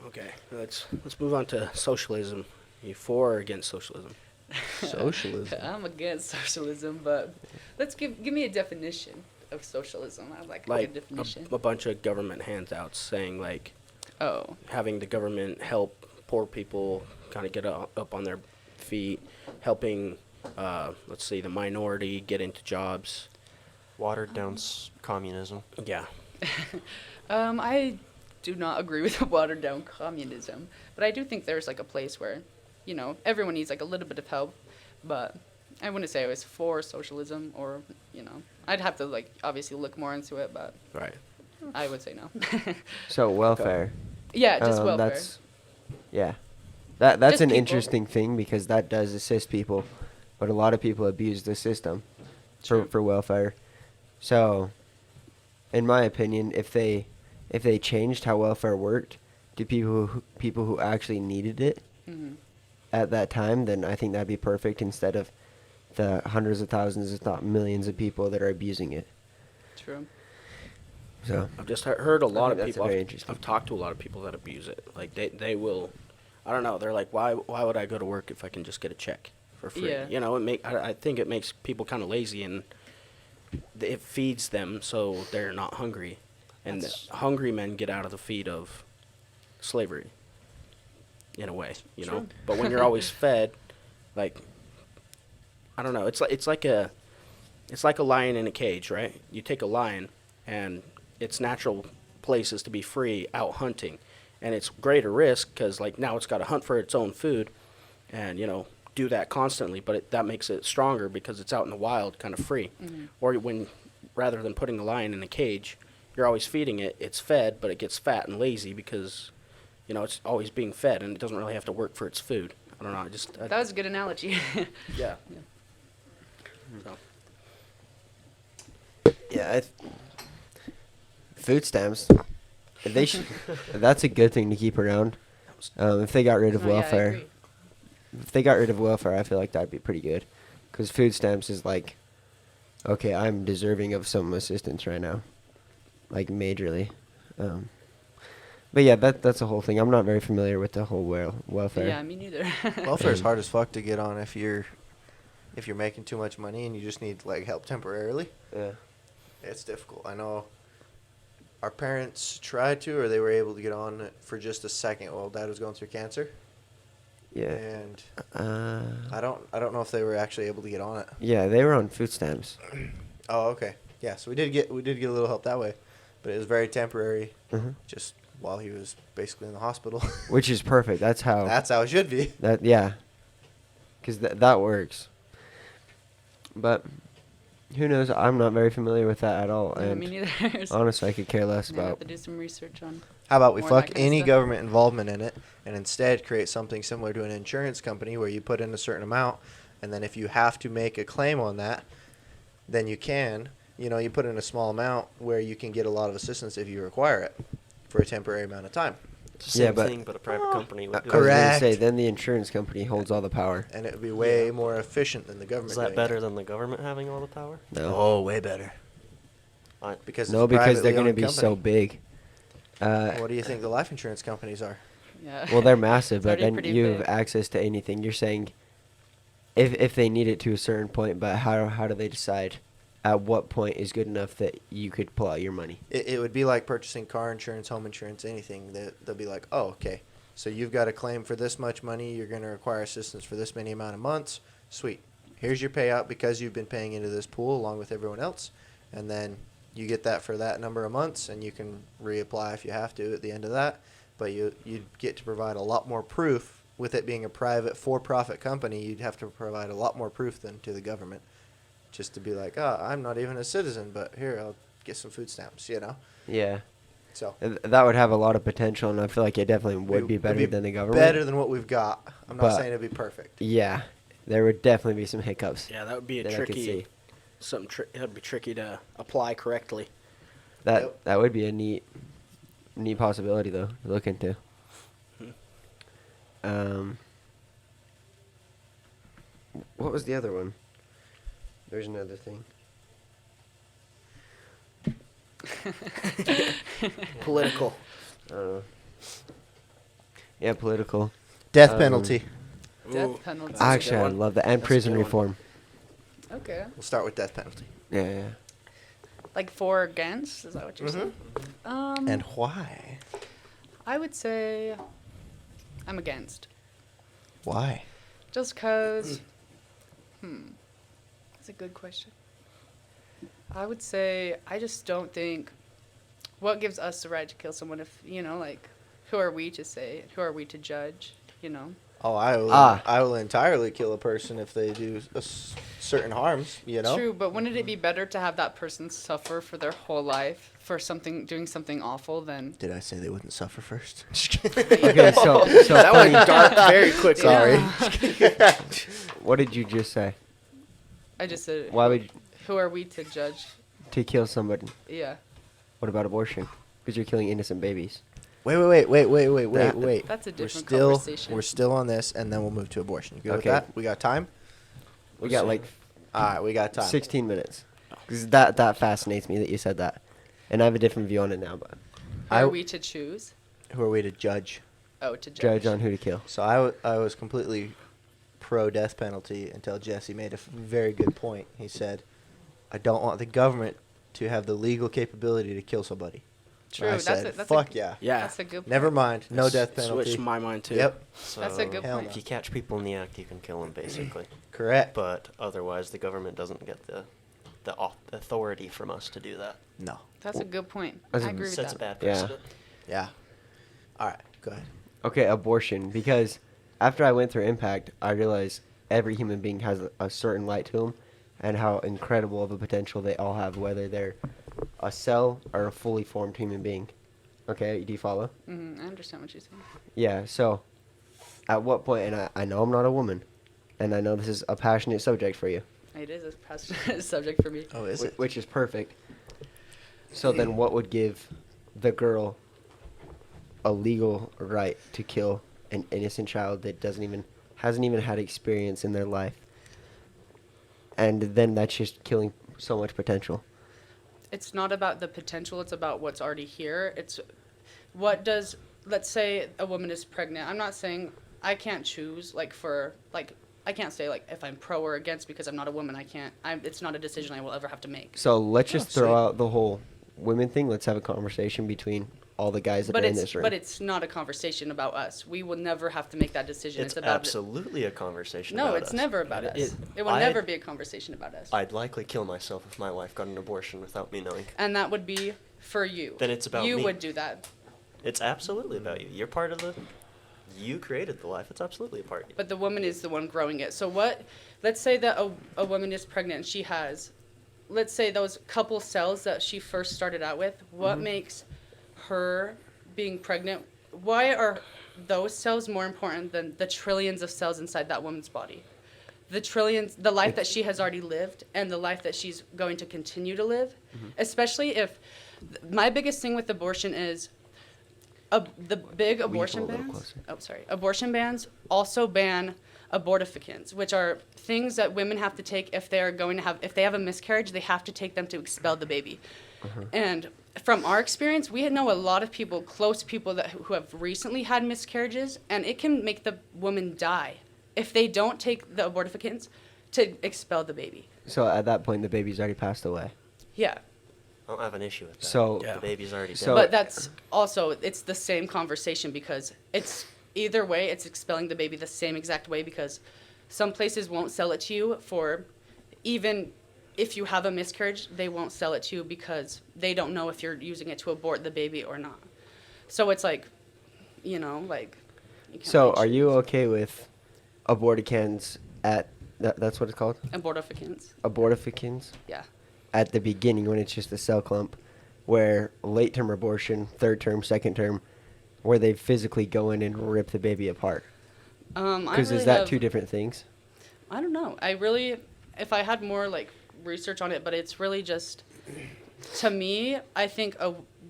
Okay, let's move on to socialism. You for or against socialism? Socialism. I'm against socialism, but let's give me a definition of socialism. I like a Like good definition. a bunch of government handouts saying like Oh, having the government help poor people kind of get up on their feet, helping, let's say, the minority get into jobs. watered down communism. Yeah. I do not agree with watered down communism, but I do think there's like a place where, everyone needs like a little bit of help, but I wouldn't say I was for socialism or, I'd have to like obviously look more into it, but Right. I would say no. So welfare. Yeah, just welfare. That's, yeah. That's Just an people. interesting thing because that does assist people, but a lot of people abuse the system True. for welfare. So, in my opinion, if they changed how welfare worked to people who actually needed it Mhm. at that time, then I think that'd be perfect instead of the hundreds of thousands, if not millions, of people that are abusing it. True. So, I've just heard a lot think of that's people. very I've interesting. talked to a lot of people that abuse it. Like they will, I don't know. They're like, why would I go to work if I can just get a check for free? Yeah. You know, I think it makes people kind of lazy, and it feeds them so they're not hungry, and That's- hungry men get out of the feed of slavery. In a way, you know. True. But when you're always fed, like, I don't know. It's like a lion in a cage, right? You take a lion, and its natural place is to be free out hunting, and it's greater risk because like now it's got to hunt for its own food, and do that constantly. But that makes it stronger because it's out in the wild, kind of free. Mhm. Or when rather than putting a lion in a cage, you're always feeding it. It's fed, but it gets fat and lazy because it's always being fed, and it doesn't really have to work for its food. I don't know. That was a good analogy. Yeah. Yeah. So, yeah, food stamps. They should. That's a good thing to keep around. If they got rid of No, yeah, I welfare, agree. if they got rid of welfare, I feel like that'd be pretty good. Because food stamps is like, okay, I'm deserving of some assistance right now, like majorly. But yeah, that's the whole thing. I'm not very familiar with the whole welfare. Yeah, me neither. Welfare is hard as fuck to get on if you're making too much money and you just need like help temporarily. Yeah. It's difficult. I know our parents tried to, or they were able to get on it for just a second while Dad was going through cancer. Yeah. And Uh, I don't know if they were actually able to get on it. yeah, they were on food stamps. Oh, okay. Yeah, so we did get a little help that way, but it was very temporary, Mhm. just while he was basically in the hospital. Which is perfect. That's how. That's how it should be. Yeah. Because that works. But who knows? I'm not very familiar with that at all. Yeah, and me neither. honestly, I could care less I have about. to do some research on. How about we More of that fuck kinda any stuff. government involvement in it and instead create something similar to an insurance company where you put in a certain amount, and then if you have to make a claim on that, then you can. You put in a small amount where you can get a lot of assistance if you require it for a temporary amount of time. It's the Yeah, same but- thing, but a private company would do I was it. gonna Correct. say then the insurance company holds all the power. And it would be way more efficient than the government. Is that doing better it. than the government having all the power? No. Oh, way better. I- Because No, it's because they're privately gonna owned be company. so big. What do you think the life insurance companies are? Yeah. Well, they're massive, It's but already then pretty you have big. access to anything. You're saying if they need it to a certain point, but how do they decide at what point is good enough that you could pull out your money? It would be like purchasing car insurance, home insurance, anything. They'll be like, oh, okay, so you've got a claim for this much money. You're going to require assistance for this many amount of months. Sweet. Here's your payout because you've been paying into this pool along with everyone else. And then you get that for that number of months, and you can reapply if you have to at the end of that. But you get to provide a lot more proof. With it being a private for-profit company, you'd have to provide a lot more proof than to the government. Just to be like, oh, I'm not even a citizen, but here, I'll get some food stamps, Yeah. So That would have a lot of potential, and I feel like it definitely would be better than the government. Better than what we've got. I'm not But- saying it'd be perfect. Yeah, there would definitely be some hiccups. Yeah, that would be a that I could tricky. see. That'd be tricky to apply correctly. Yep. That would be a neat possibility though to look into. What was the other one? There's another thing. Political. Yeah, political. Death penalty. Death Ooh. penalty. Actually, I love that, and That's a prison good one. reform. Okay. We'll start with death penalty. Yeah. Like for or against? Is that what you're saying? And why? I would say I'm against. Why? Just cause. That's a good question. I would say I just don't think. What gives us the right to kill someone if, like, who are we to say? Who are we to judge? Oh, I will entirely kill a person if they do certain harms, True, but wouldn't it be better to have that person suffer for their whole life for doing something awful than. Did I say they wouldn't suffer first? Okay, so That went dark very quickly. Sorry. what did you just say? I just said. Why would Who are we to judge? to kill somebody? Yeah. What about abortion? Because you're killing innocent babies. Wait. That's a different We're conversation. still on this, and then we'll move to abortion. You good with Okay. that? We got time? We got like All right, we got time. 16 minutes. 'Cause that fascinates me that you said that, and I have a different view on it now. But Who are we to choose? Who are we to judge? Oh, to judge. judge on who to kill. So I was completely pro death penalty until Jesse made a very good point. He said, "I don't want the government to have the legal capability to kill somebody." True. I That's said, a, that's "Fuck a, yeah." Yeah. That's a good point. Never mind. No death penalty. Switched my mind too. Yep. So That's a good Hell point. If you catch people in the act, you can kill them, basically. Correct. But otherwise, the government doesn't get the authority from us to do that. No. That's a good point. As I a- agree with Sets a that. bad Yeah. precedent. Yeah. All right. Go ahead. Okay, abortion. Because after I went through Impact, I realized every human being has a certain light to them, and how incredible of a potential they all have, whether they're a cell or a fully formed human being. Okay, do you follow? I understand what you're saying. Yeah, so at what point, and I know I'm not a woman, and I know this is a passionate subject for you, It is a passionate subject for me. Oh, is it? which is perfect. So then what would give the girl a legal right to kill an innocent child that hasn't even had experience in their life? And then that's just killing so much potential. It's not about the potential, it's about what's already here. Let's say a woman is pregnant. I'm not saying I can't choose, I can't say, if I'm pro or against because I'm not a woman. It's not a decision I will ever have to make. So let's just throw sweet. out the whole women thing. Let's have a conversation between all the guys that are in this room. But it's not a conversation about us. We will never have to make that decision. It's about absolutely a conversation No, about it's us. never about us. It will I'd- never be a conversation about us. I'd likely kill myself if my wife got an abortion without me knowing. And that would be for you. Then it's about you me. would do that. It's absolutely about you. You're part of the... You created the life. It's absolutely a part of you. But the woman is the one growing it. So let's say that a woman is pregnant and she has, let's say those couple cells that she first started out with, what makes her being pregnant, why are those cells more important than the trillions of cells inside that woman's body? The life that she has already lived and the life that she's going to continue to live, especially if, my biggest thing with abortion is, the big abortion bans. Abortion bans also ban abortificants, which are things that women have to take if they have a miscarriage. They have to take them to expel the baby. And from our experience, we know a lot of people, close people who have recently had miscarriages, and it can make the woman die if they don't take the abortificants to expel the baby. So at that point, the baby's already passed away. Yeah. I don't have an issue with that. So Yeah. The baby's already So- dead. But that's also, it's the same conversation because it's either way, it's expelling the baby the same exact way because some places won't sell it to you for, even if you have a miscarriage, they won't sell it to you because they don't know if you're using it to abort the baby or not. So it's you can't So really are you choose. okay with aborticans that's what it's called? Abortificants, Abortificans? yeah. At the beginning when it's just a cell clump, where late term abortion, third term, second term, where they physically go in and rip the baby apart? Because is that two different things? I don't know. If I had more like research on it, but it's really just, to me, I think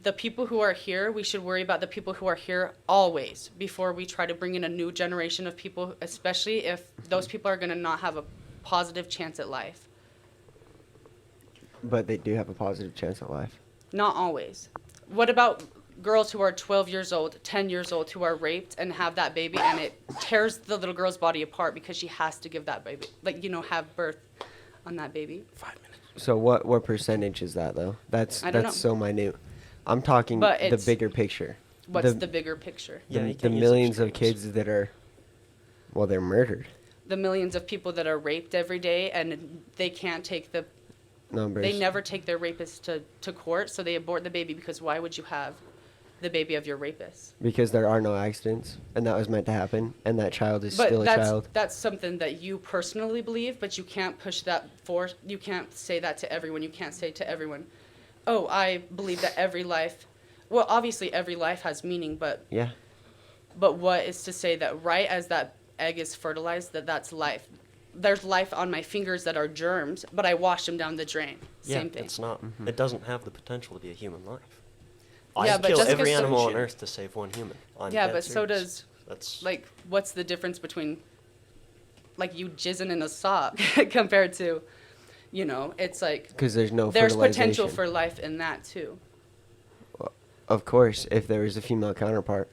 the people who are here, we should worry about the people who are here always before we try to bring in a new generation of people, especially if those people are going to not have a positive chance at life. But they do have a positive chance at life. Not always. What about girls who are 12 years old, 10 years old, who are raped and have that baby, and it tears the little girl's body apart because she has to give that baby, have birth on that baby? 5 minutes. So what percentage is that, though? That's so minute. I'm talking the bigger picture. What's the bigger picture? The millions of kids that are, they're murdered. The millions of people that are raped every day, and they can't take the numbers. They never take their rapist to court, so they abort the baby, because why would you have the baby of your rapist? Because there are no accidents, and that was meant to happen, and that child is still a child. That's something that you personally believe, but you can't push that forth. You can't say that to everyone. You can't say to everyone, oh, I believe that every life, well, obviously every life has meaning, but yeah. But what is to say that right as that egg is fertilized, that's life? There's life on my fingers that are germs, but I wash them down the drain. Same thing. It's not. Mm-hmm. It doesn't have the potential to be a human life. Yeah, I'd kill every animal on Earth to save one human. But so does, what's the difference between, you jizzing in a sock compared to, it's like... Because there's no There's fertilization. potential for life in that, too. Well, of course, if there is a female counterpart.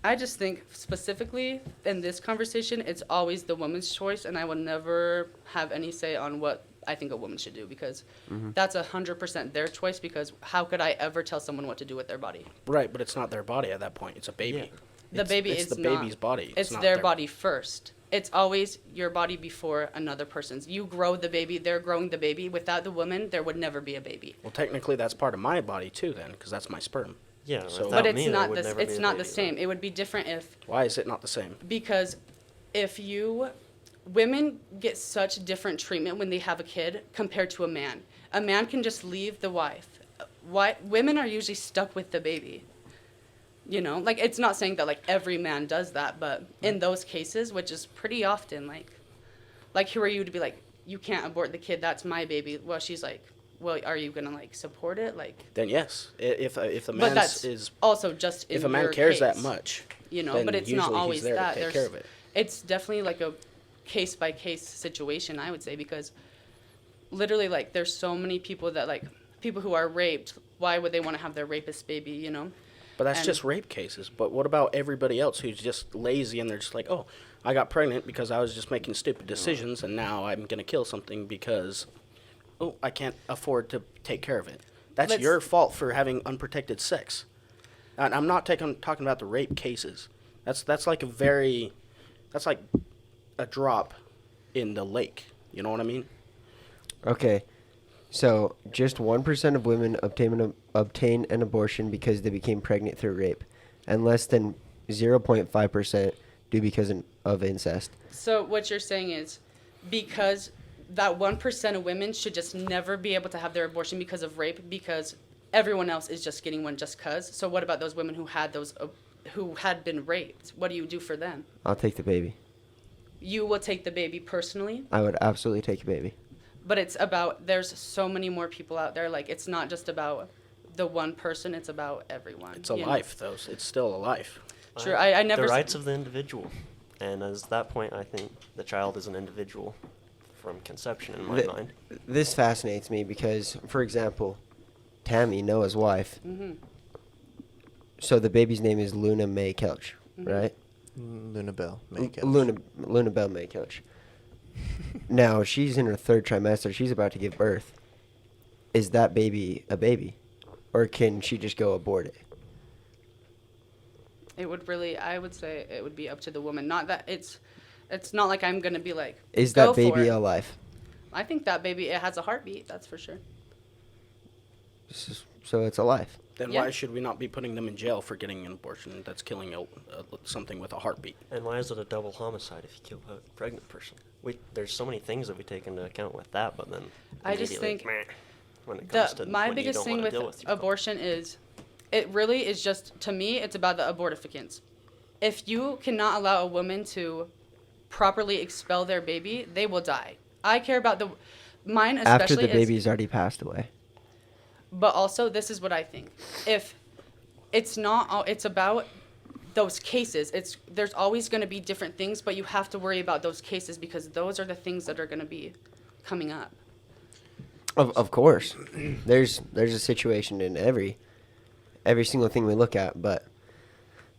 I just think specifically in this conversation, it's always the woman's choice, and I will never have any say on what I think a woman should do, because that's 100% their choice, because how could I ever tell someone what to do with their body? Right, but it's not their body at that point. It's a baby. Yeah. It's the baby's body. It's not their body first. It's always your body before another person's. You grow the baby, they're growing the baby. Without the woman, there would never be a baby. Well, technically, that's part of my body, too, then, because that's my sperm. Yeah, so but it's not it's not the same. Right? It would be different if... Why is it not the same? Because women get such different treatment when they have a kid compared to a man. A man can just leave the wife. Women are usually stuck with the baby. It's not saying that every man does that, but in those cases, which is pretty often, who are you to be you can't abort the kid, that's my baby. Well, she's like, well, are you gonna support it? Then yes, if the man but that's is also just in if a man your cares case, that much, then but it's not always he's there that. to take care of it. It's definitely a case by case situation, I would say, because literally there's so many people that people who are raped. Why would they want to have their rapist baby? But that's just rape cases. But what about everybody else who's just lazy and they're just oh, I got pregnant because I was just making stupid decisions, and now I'm gonna kill something because I can't afford to take care of it. That's your fault for having unprotected sex. And I'm not talking about the rape cases. That's like a drop in the lake. You know what I mean? Okay. So just 1% of women obtain an abortion because they became pregnant through rape, and less than 0.5% do because of incest. So what you're saying is, because that 1% of women should just never be able to have their abortion because of rape, because everyone else is just getting one just cause. So what about those women who had been raped? What do you do for them? I'll take the baby. You will take the baby personally? I would absolutely take a baby. But there's so many more people out there. It's not just about the one person, it's about everyone. It's a life, though. It's still a life. Sure, I never... The rights of the individual. And as that point, I think the child is an individual from conception in my mind. This fascinates me because, for example, Tammy, Noah's wife, so the baby's name is Luna May Kelsch, right? Luna Bell May Kelsch. Luna Bell May Kelsch. Now, she's in her third trimester. She's about to give birth. Is that baby a baby? Or can she just go abort it? I would say it would be up to the woman. Not that it's not like I'm going to be is that baby alive? I think that baby, it has a heartbeat, that's for sure. So it's alive. Then why should we not be putting them in jail for getting an abortion that's killing something with a heartbeat? And why is it a double homicide if you kill a pregnant person? There's so many things that we take into account with that, but then I just think when it comes to My when you biggest don't thing wanna with deal with your abortion is, it really is just, to me, it's about the abortificants. If you cannot allow a woman to properly expel their baby, they will die. I care about mine especially After the is, baby's already passed away. but also this is what I think. If it's not, it's about those cases. There's always going to be different things, but you have to worry about those cases because those are the things that are going to be coming up. Of course, there's a situation in every single thing we look at, but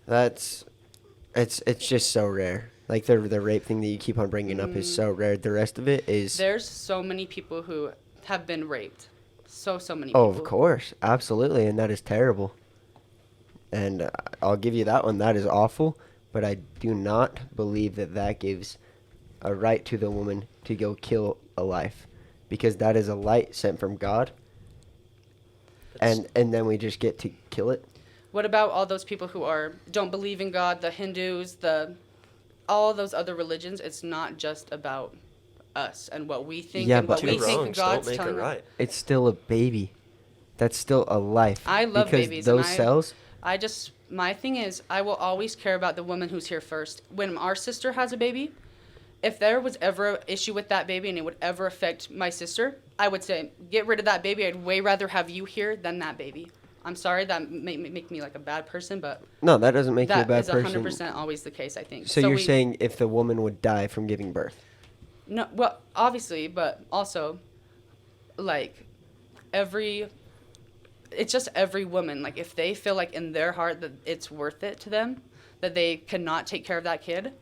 it's just so rare. Like the rape thing that you keep on bringing up is so rare. The rest of it is. There's so many people who have been raped. So many Oh, people. of course, absolutely, and that is terrible. And I'll give you that one. That is awful, but I do not believe that gives a right to the woman to go kill a life, because that is a light sent from God. And then we just get to kill it. What about all those people who don't believe in God, the Hindus, all those other religions? It's not just about us and what we think Yeah, and but what we Two think wrongs God's don't make it telling us. right. It's still a baby. That's still a life. I love because babies. those and cells. my thing is, I will always care about the woman who's here first. When our sister has a baby, if there was ever an issue with that baby and it would ever affect my sister, I would say, get rid of that baby. I'd way rather have you here than that baby. I'm sorry, that make me like a bad person, but No, that doesn't make you a that bad is person. 100% always the case, I think. So you're saying if the woman would die from giving birth? No, well, obviously, but also, like, it's just every woman. Like, if they feel like in their heart that it's worth it to them, that they cannot take care of that kid,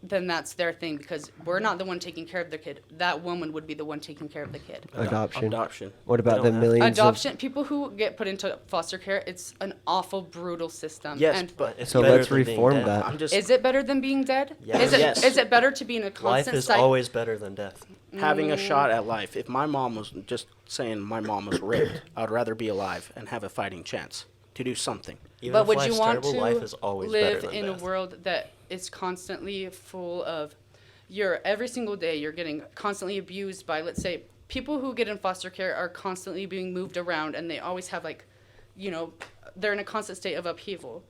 then that's their thing, because we're not the one taking care of the kid. That woman would be the one taking care of the kid. Adoption. What about don't the have- millions Adoption, people who get put into foster care, it's an awful, brutal system. Yes, And but It's So better let's than being reform dead. that. I'm just is it better than being dead? Yeah. Yes. Is it better to be in a Life constant is cycle? always better than death. having a shot at life. If my mom was just saying my mom was raped, I would rather be alive and have a fighting chance to do something. Even But if would life's you want terrible, to life is always better live than in death. a world that is constantly full of, every single day you're getting constantly abused by, let's say, people who get in foster care are constantly being moved around, and they always have they're in a constant state of upheaval,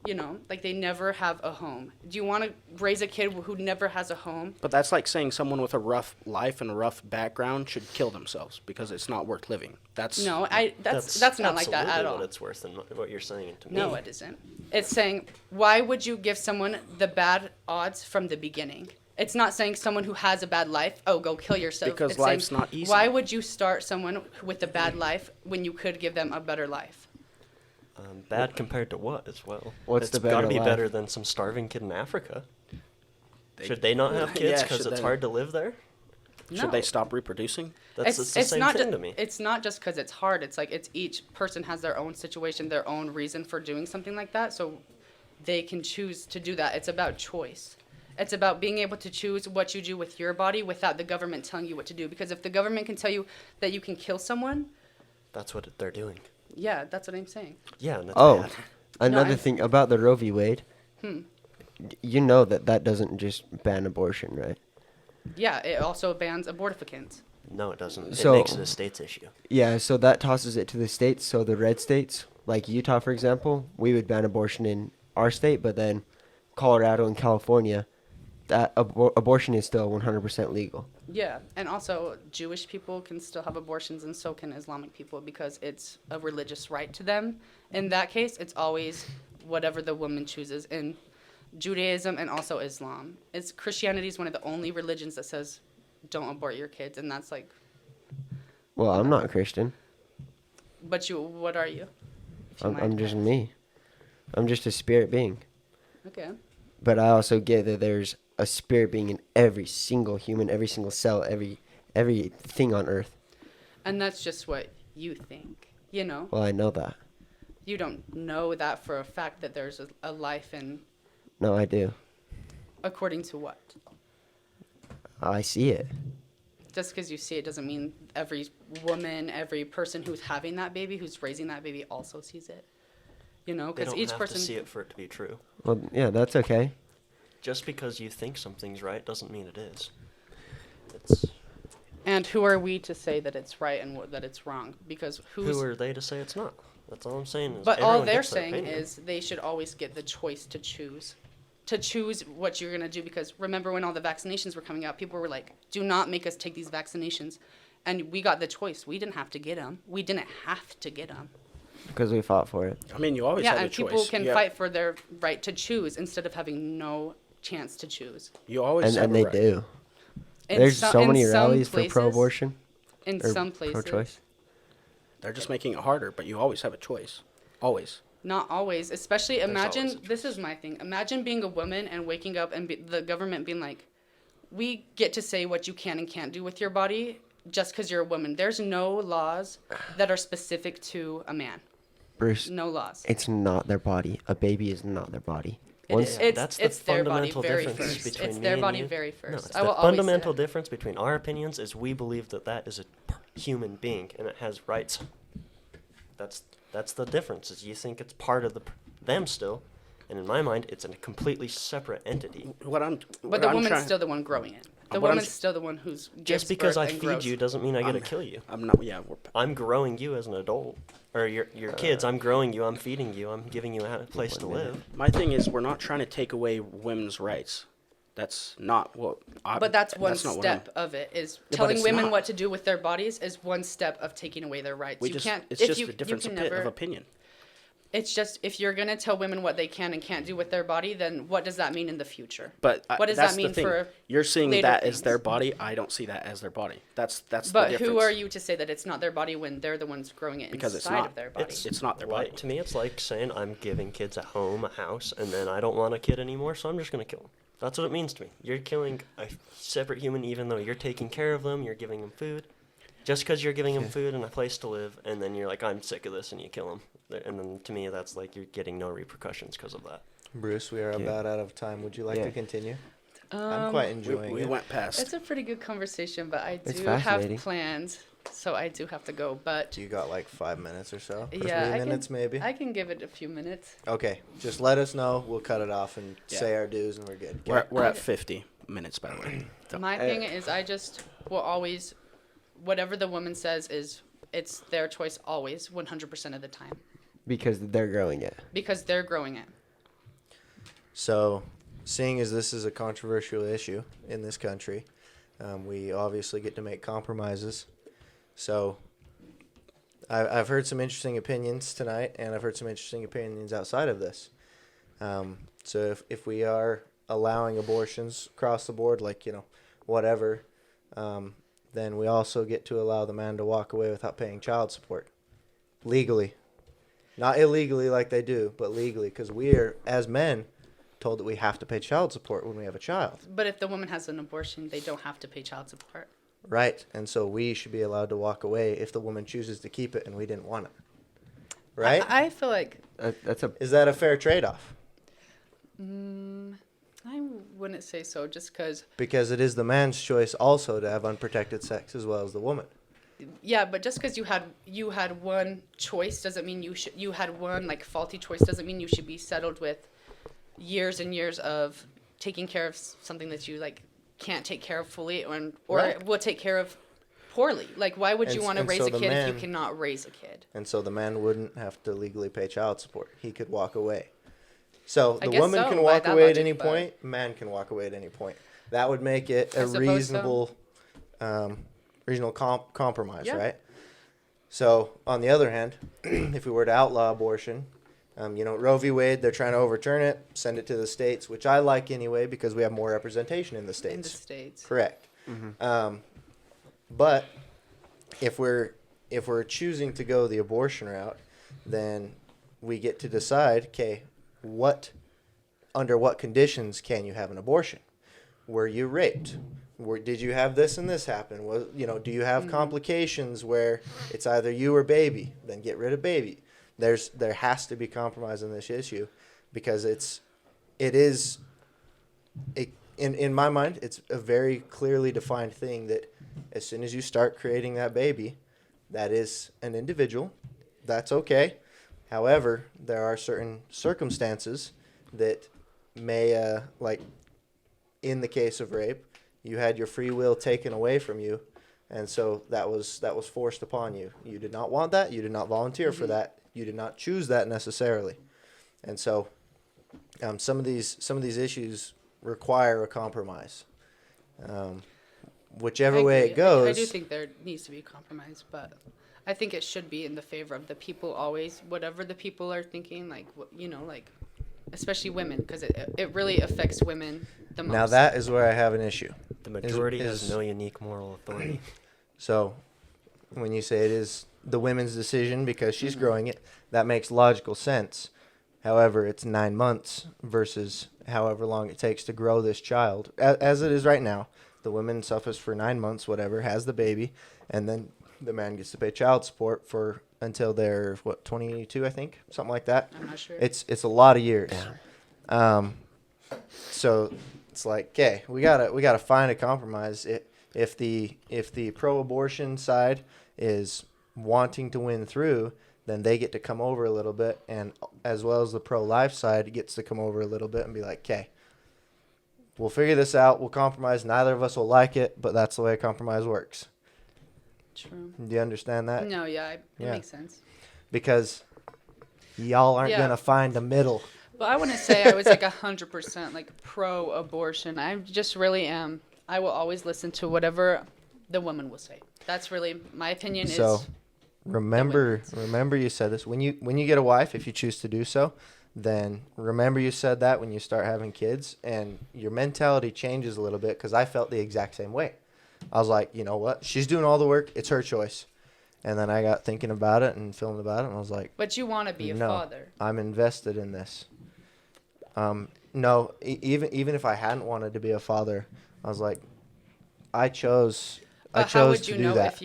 like they never have a home. Do you want to raise a kid who never has a home? But that's like saying someone with a rough life and a rough background should kill themselves because it's not worth living. That's That's not like that at absolutely all. what it's worth and what you're saying to me. No, it isn't. It's saying, why would you give someone the bad odds from the beginning? It's not saying someone who has a bad life, oh, go kill yourself. Because It's life's saying, not easy. Why would you start someone with a bad life when you could give them a better life? Bad compared to what as well? What's the It's got to better be life? better than some starving kid in Africa. Should they not have kids Yeah, because should it's they- hard to live there? Should they stop reproducing? That's it's the same not thing to me. It's not just because it's hard. It's like each person has their own situation, their own reason for doing something like that, so they can choose to do that. It's about choice. It's about being able to choose what you do with your body without the government telling you what to do. Because if the government can tell you that you can kill someone, That's what they're doing. yeah, that's what I'm saying. Yeah, and that's Oh, bad. another I'm- thing about the Roe v. Wade. You know that doesn't just ban abortion, right? Yeah, it also bans abortificants. No, it doesn't. It So- makes it a state's issue. Yeah, so that tosses it to the states. So the red states, like Utah, for example, we would ban abortion in our state, but then Colorado and California, that abortion is still 100% legal. Yeah, and also Jewish people can still have abortions, and so can Islamic people, because it's a religious right to them. In that case, it's always whatever the woman chooses in Judaism and also Islam. Christianity is one of the only religions that says don't abort your kids, and that's like, Well, I'm not Christian. but what are you? If you I'm mind? just me. I'm just a spirit being. Okay. But I also get that there's a spirit being in every single human, every single cell, everything on earth. And that's just what you think, Well, I know that. You don't know that for a fact that there's a life in, No, I do. according to what? I see it. Just because you see it doesn't mean every woman, every person who's having that baby, who's raising that baby, also sees it. They Because don't each have person. to see it for it to be true. Well, yeah, that's okay. Just because you think something's right doesn't mean it is. It's And who are we to say that it's right and that it's wrong? Because Who are they to say it's not? That's all I'm saying. Is But all everyone they're gets their saying opinion. is they should always get the choice to choose what you're going to do. Because remember when all the vaccinations were coming out, people were like, do not make us take these vaccinations. And we got the choice. We didn't have to get them. We didn't have to get them. Because we fought for it. I mean, you always Yeah, have a and choice. people can Yeah. fight for their right to choose instead of having no chance to choose. You always have And a they right. do. In There's some- so in many some rallies for places- pro-abortion In or some places. pro-choice. They're just making it harder, but you always have a choice. Always. Not always. Especially There's imagine, always a this is my thing. Imagine being a woman and waking up and the government being like, we get to say what you can and can't do with your body just because you're a woman. There's no laws that are specific to a man. Bruce, No laws. it's not their body. A baby is not their body. It Once- is. Yeah, It's, that's the it's their body fundamental very difference first. between It's me their and body you. very No, first. it's I the will always say fundamental that. difference between our opinions is we believe that is a human being and it has rights. That's the difference. Is you think it's part of them still, and in my mind, it's a completely separate entity. But the woman's still the one growing it. The what I'm woman's tr- still the one who's gives Just because birth I and feed grows. you doesn't mean I gotta kill you. I'm not. Yeah. I'm growing you as an adult, or your kids. I'm growing you. I'm feeding you. I'm giving you a place to live. My thing is, we're not trying to take away women's rights. That's not what. But that's one not what I'm- step of it. Is but telling it's women not. what to do with their bodies is one step of taking away their rights. You can't. It's if just you, a difference you of, can never, of opinion. It's just if you're gonna tell women what they can and can't do with their body, then what does that mean in the future? But what does that's that mean the thing. for You're seeing later that as things? their body. I don't see that as their body. That's the But difference. who are you to say that it's not their body when they're the ones growing it Because it's inside not. of their body? It's not their body. To me, it's like saying I'm giving kids a home, a house, and then I don't want a kid anymore, so I'm just gonna kill them. That's what it means to me. You're killing a separate human, even though you're taking care of them, you're giving them food. Just because you're giving them food and a place to live, and then you're like, I'm sick of this, and you kill them. And then to me, that's like you're getting no repercussions because of that. Bruce, we are about out of time. Would you like Yeah. to continue? I'm quite enjoying we it. went past. It's a pretty good conversation, but I It's do have fascinating. plans, so I do have to go. But You got like 5 minutes or so? yeah, 3 minutes maybe? I can give it a few minutes. Okay, just let us know. We'll cut it off and Yeah. say our dues, and we're good. We're at 50 minutes, by the way. So- My thing is, I just will always, whatever the woman says it's their choice always, 100% of the time, Because they're growing it. because they're growing it. So, seeing as this is a controversial issue in this country, we obviously get to make compromises. So, I've heard some interesting opinions tonight, and I've heard some interesting opinions outside of this. So, if we are allowing abortions across the board, like, whatever, then we also get to allow the man to walk away without paying child support. Legally. Not illegally like they do, but legally, because we are, as men, told that we have to pay child support when we have a child. But if the woman has an abortion, they don't have to pay child support. Right. And so we should be allowed to walk away if the woman chooses to keep it and we didn't want it. Right? I feel like That's a Is that a fair trade-off? I wouldn't say so, just because. Because it is the man's choice also to have unprotected sex as well as the woman. Yeah, but just because you had one choice doesn't mean you had one like faulty choice doesn't mean you should be settled with years and years of taking care of something that you like can't take care of fully or Right. will take care of poorly. Like why would you And- want to and raise so a the kid if man- you cannot raise a kid? And so the man wouldn't have to legally pay child support. He could walk away. So I the guess woman so, can by walk that away at logic, any but- point. Man can walk away at any point. That would make it I a suppose so. reasonable, reasonable compromise, Yeah. right? So on the other hand, if we were to outlaw abortion, Roe v. Wade, they're trying to overturn it, send it to the states, which I like anyway because we have more representation in the states. In the States. Correct. But if we're choosing to go the abortion route, then we get to decide, okay, under what conditions can you have an abortion? Were you raped? Did you have this and this happen? Do you have complications where it's either you or baby? Then get rid of baby. There has to be compromise on this issue because in my mind, it's a very clearly defined thing that as soon as you start creating that baby, that is an individual. That's okay. However, there are certain circumstances that may, like in the case of rape, you had your free will taken away from you And so that was forced upon you. You did not want that. You did not volunteer for that. You did not choose that necessarily. And so some of these issues require a compromise. Whichever I way agree. it goes. I do think there needs to be a compromise, but I think it should be in the favor of the people always, whatever the people are thinking, like, like, especially women, because it really affects women the most. Now that is where I have an issue. The majority has no unique moral authority. So when you say it is the women's decision because she's growing it, that makes logical sense. However, it's 9 months versus however long it takes to grow this child. As it is right now, the woman suffers for 9 months, whatever, has the baby, and then the man gets to pay child support for until they're 22, I think, something like that. I'm not sure. It's a lot of years. So it's like, okay, we gotta find a compromise. If the pro-abortion side is wanting to win through, then they get to come over a little bit, and as well as the pro-life side gets to come over a little bit and be like, okay, we'll figure this out. We'll compromise. Neither of us will like it, but that's the way a compromise works. True. Do you understand that? No, it makes sense. Because y'all aren't gonna find a middle. Well, I wouldn't say I was like 100% like pro-abortion. I just really am. I will always listen to whatever the woman will say. That's really my opinion. So is remember you said this when you get a wife, if you choose to do so, then remember you said that when you start having kids, and your mentality changes a little bit, because I felt the exact same way. I was like, you know what? She's doing all the work. It's her choice. And then I got thinking about it and feeling about it, and I was like, but you want to be a father. I'm invested in this. No, even if I hadn't wanted to be a father, I was like, I chose to do that.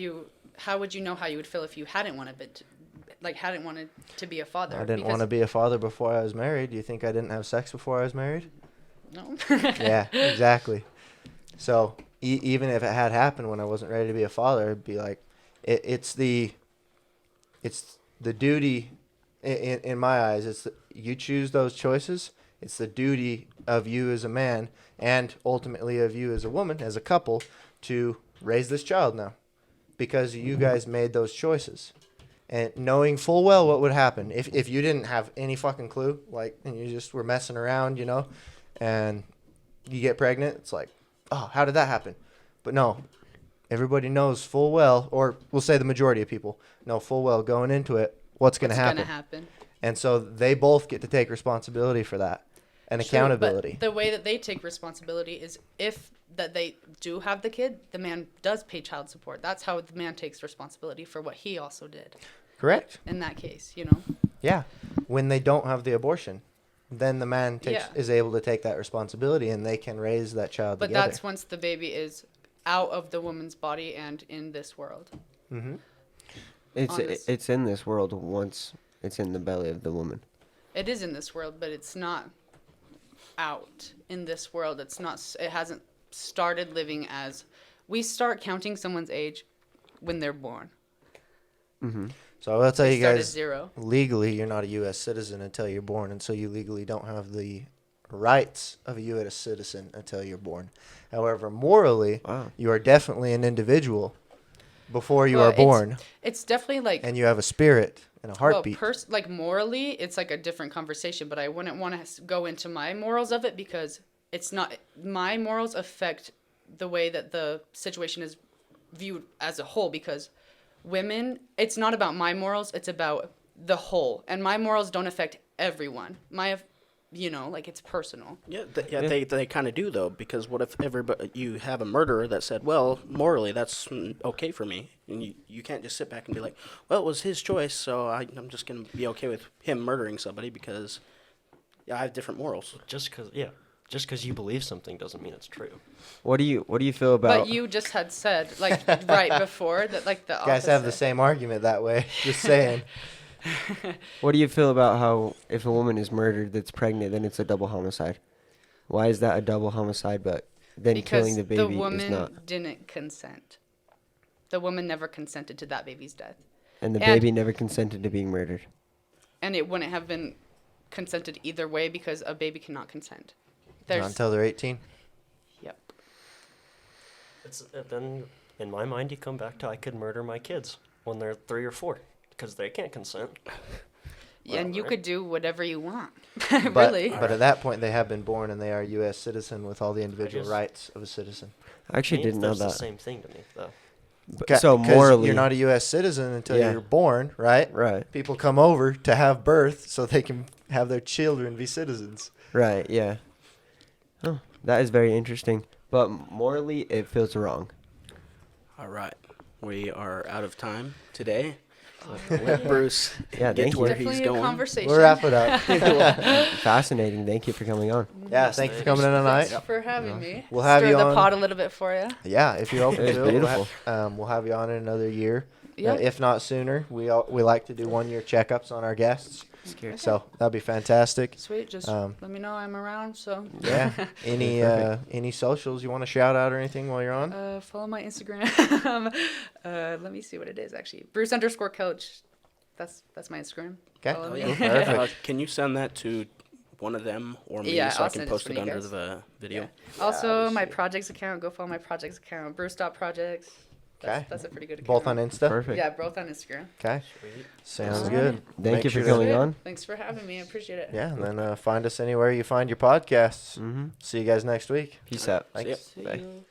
How would you know how you would feel if you hadn't wanted to be a father? I didn't want to be a father before I was married. Do you think I didn't have sex before I was married? No. Yeah, exactly. So even if it had happened when I wasn't ready to be a father, it'd be like, it's the duty, in my eyes, you choose those choices. It's the duty of you as a man, and ultimately of you as a woman, as a couple, to raise this child now, because you guys made those choices. And knowing full well what would happen if you didn't have any fucking clue, and you just were messing around, and you get pregnant, it's like, oh, how did that happen? But no, everybody knows full well, or we'll say the majority of people know full well going into it what's going to happen. And so they both get to take responsibility for that and accountability. But the way that they take responsibility is if that they do have the kid, the man does pay child support. That's how the man takes responsibility for what he also did. Correct. In that case, Yeah. When they don't have the abortion, then the man is able to take that responsibility, and they can raise that child together. But that's once the baby is out of the woman's body and in this world. Mm-hmm. It's in this world once it's in the belly of the woman. It is in this world, but it's not out in this world. It hasn't started living as we start counting someone's age when they're born. Mm-hmm. So I will tell you guys, zero. Legally, you're not a U.S. citizen until you're born, and so you legally don't have the rights of a U.S. citizen until you're born. However, morally, you are definitely an individual before you are born. It's definitely and you have a spirit and a heartbeat. Well, morally, it's like a different conversation, but I wouldn't want to go into my morals of it, because it's not, my morals affect the way that the situation is viewed as a whole, because women, it's not about my morals, it's about the whole, and my morals don't affect everyone. It's personal. They kind of do, though, because what if you have a murderer that said, well, morally that's okay for me, and you can't just sit back and be like, well, it was his choice, so I'm just going to be okay with him murdering somebody because I have different morals. Just because you believe something doesn't mean it's true. What do you feel about? But you just had said right before that the opposite. Guys have the same argument that way. Just saying. What do you feel about how if a woman is murdered that's pregnant, then it's a double homicide? Why is that a double homicide, but then killing the baby is not? Because the woman didn't consent. The woman never consented to that baby's death. And the baby never consented to being murdered. And it wouldn't have been consented either way, because a baby cannot consent. Not until they're 18. Yep. Then in my mind, you come back to I could murder my kids when they're 3 or 4 because they can't consent. Yeah, and you Whatever. could do whatever you want. But, Really. but at that point, they have been born and they are a U.S. citizen with all the individual just- rights of a citizen. I actually didn't know That's the that. same thing to me, though. So 'Cause morally, you're not a U.S. citizen until Yeah. you're born, right? right, People come over to have birth so they can have their children be citizens. right, yeah. Oh, that is very interesting. But morally, it feels wrong. All right. We are out of time today. Let Bruce Yeah, get thank to you. where Definitely he's a going. conversation. We'll wrap it up. Fascinating. Thank you for coming on. Yeah, thank you for coming in tonight. Thanks for having me. We'll have Stir you the on. pot a little bit for you. Yeah, if you're open It was to it, beautiful. we'll have you on in another year. Yeah. If not sooner. We like to do 1-year checkups on our guests. So that'd be fantastic. Sweet. Just let me know I'm around. So Yeah. Any socials you want to shout out or anything while you're on? follow my Instagram. Let me see what it is actually. Bruce_Kelsch. That's my Instagram. Okay. Follow Oh, me. yeah. Perfect. Can you send that to one of them or me Yeah, so I I'll can send it post to it you under guys. the video? Also, my projects account. Go follow my projects account. Bruce.projects. Okay. That's a pretty good account. Both on Insta? Perfect. Yeah, both on Instagram. Okay. Sweet. Sounds Alright. good. Thank Make you for sure to- coming on. Thanks for having me. I appreciate it. Yeah, and then find us anywhere you find your podcasts. Mm-hmm. See you guys next week. Peace out. Thanks. See Bye. you.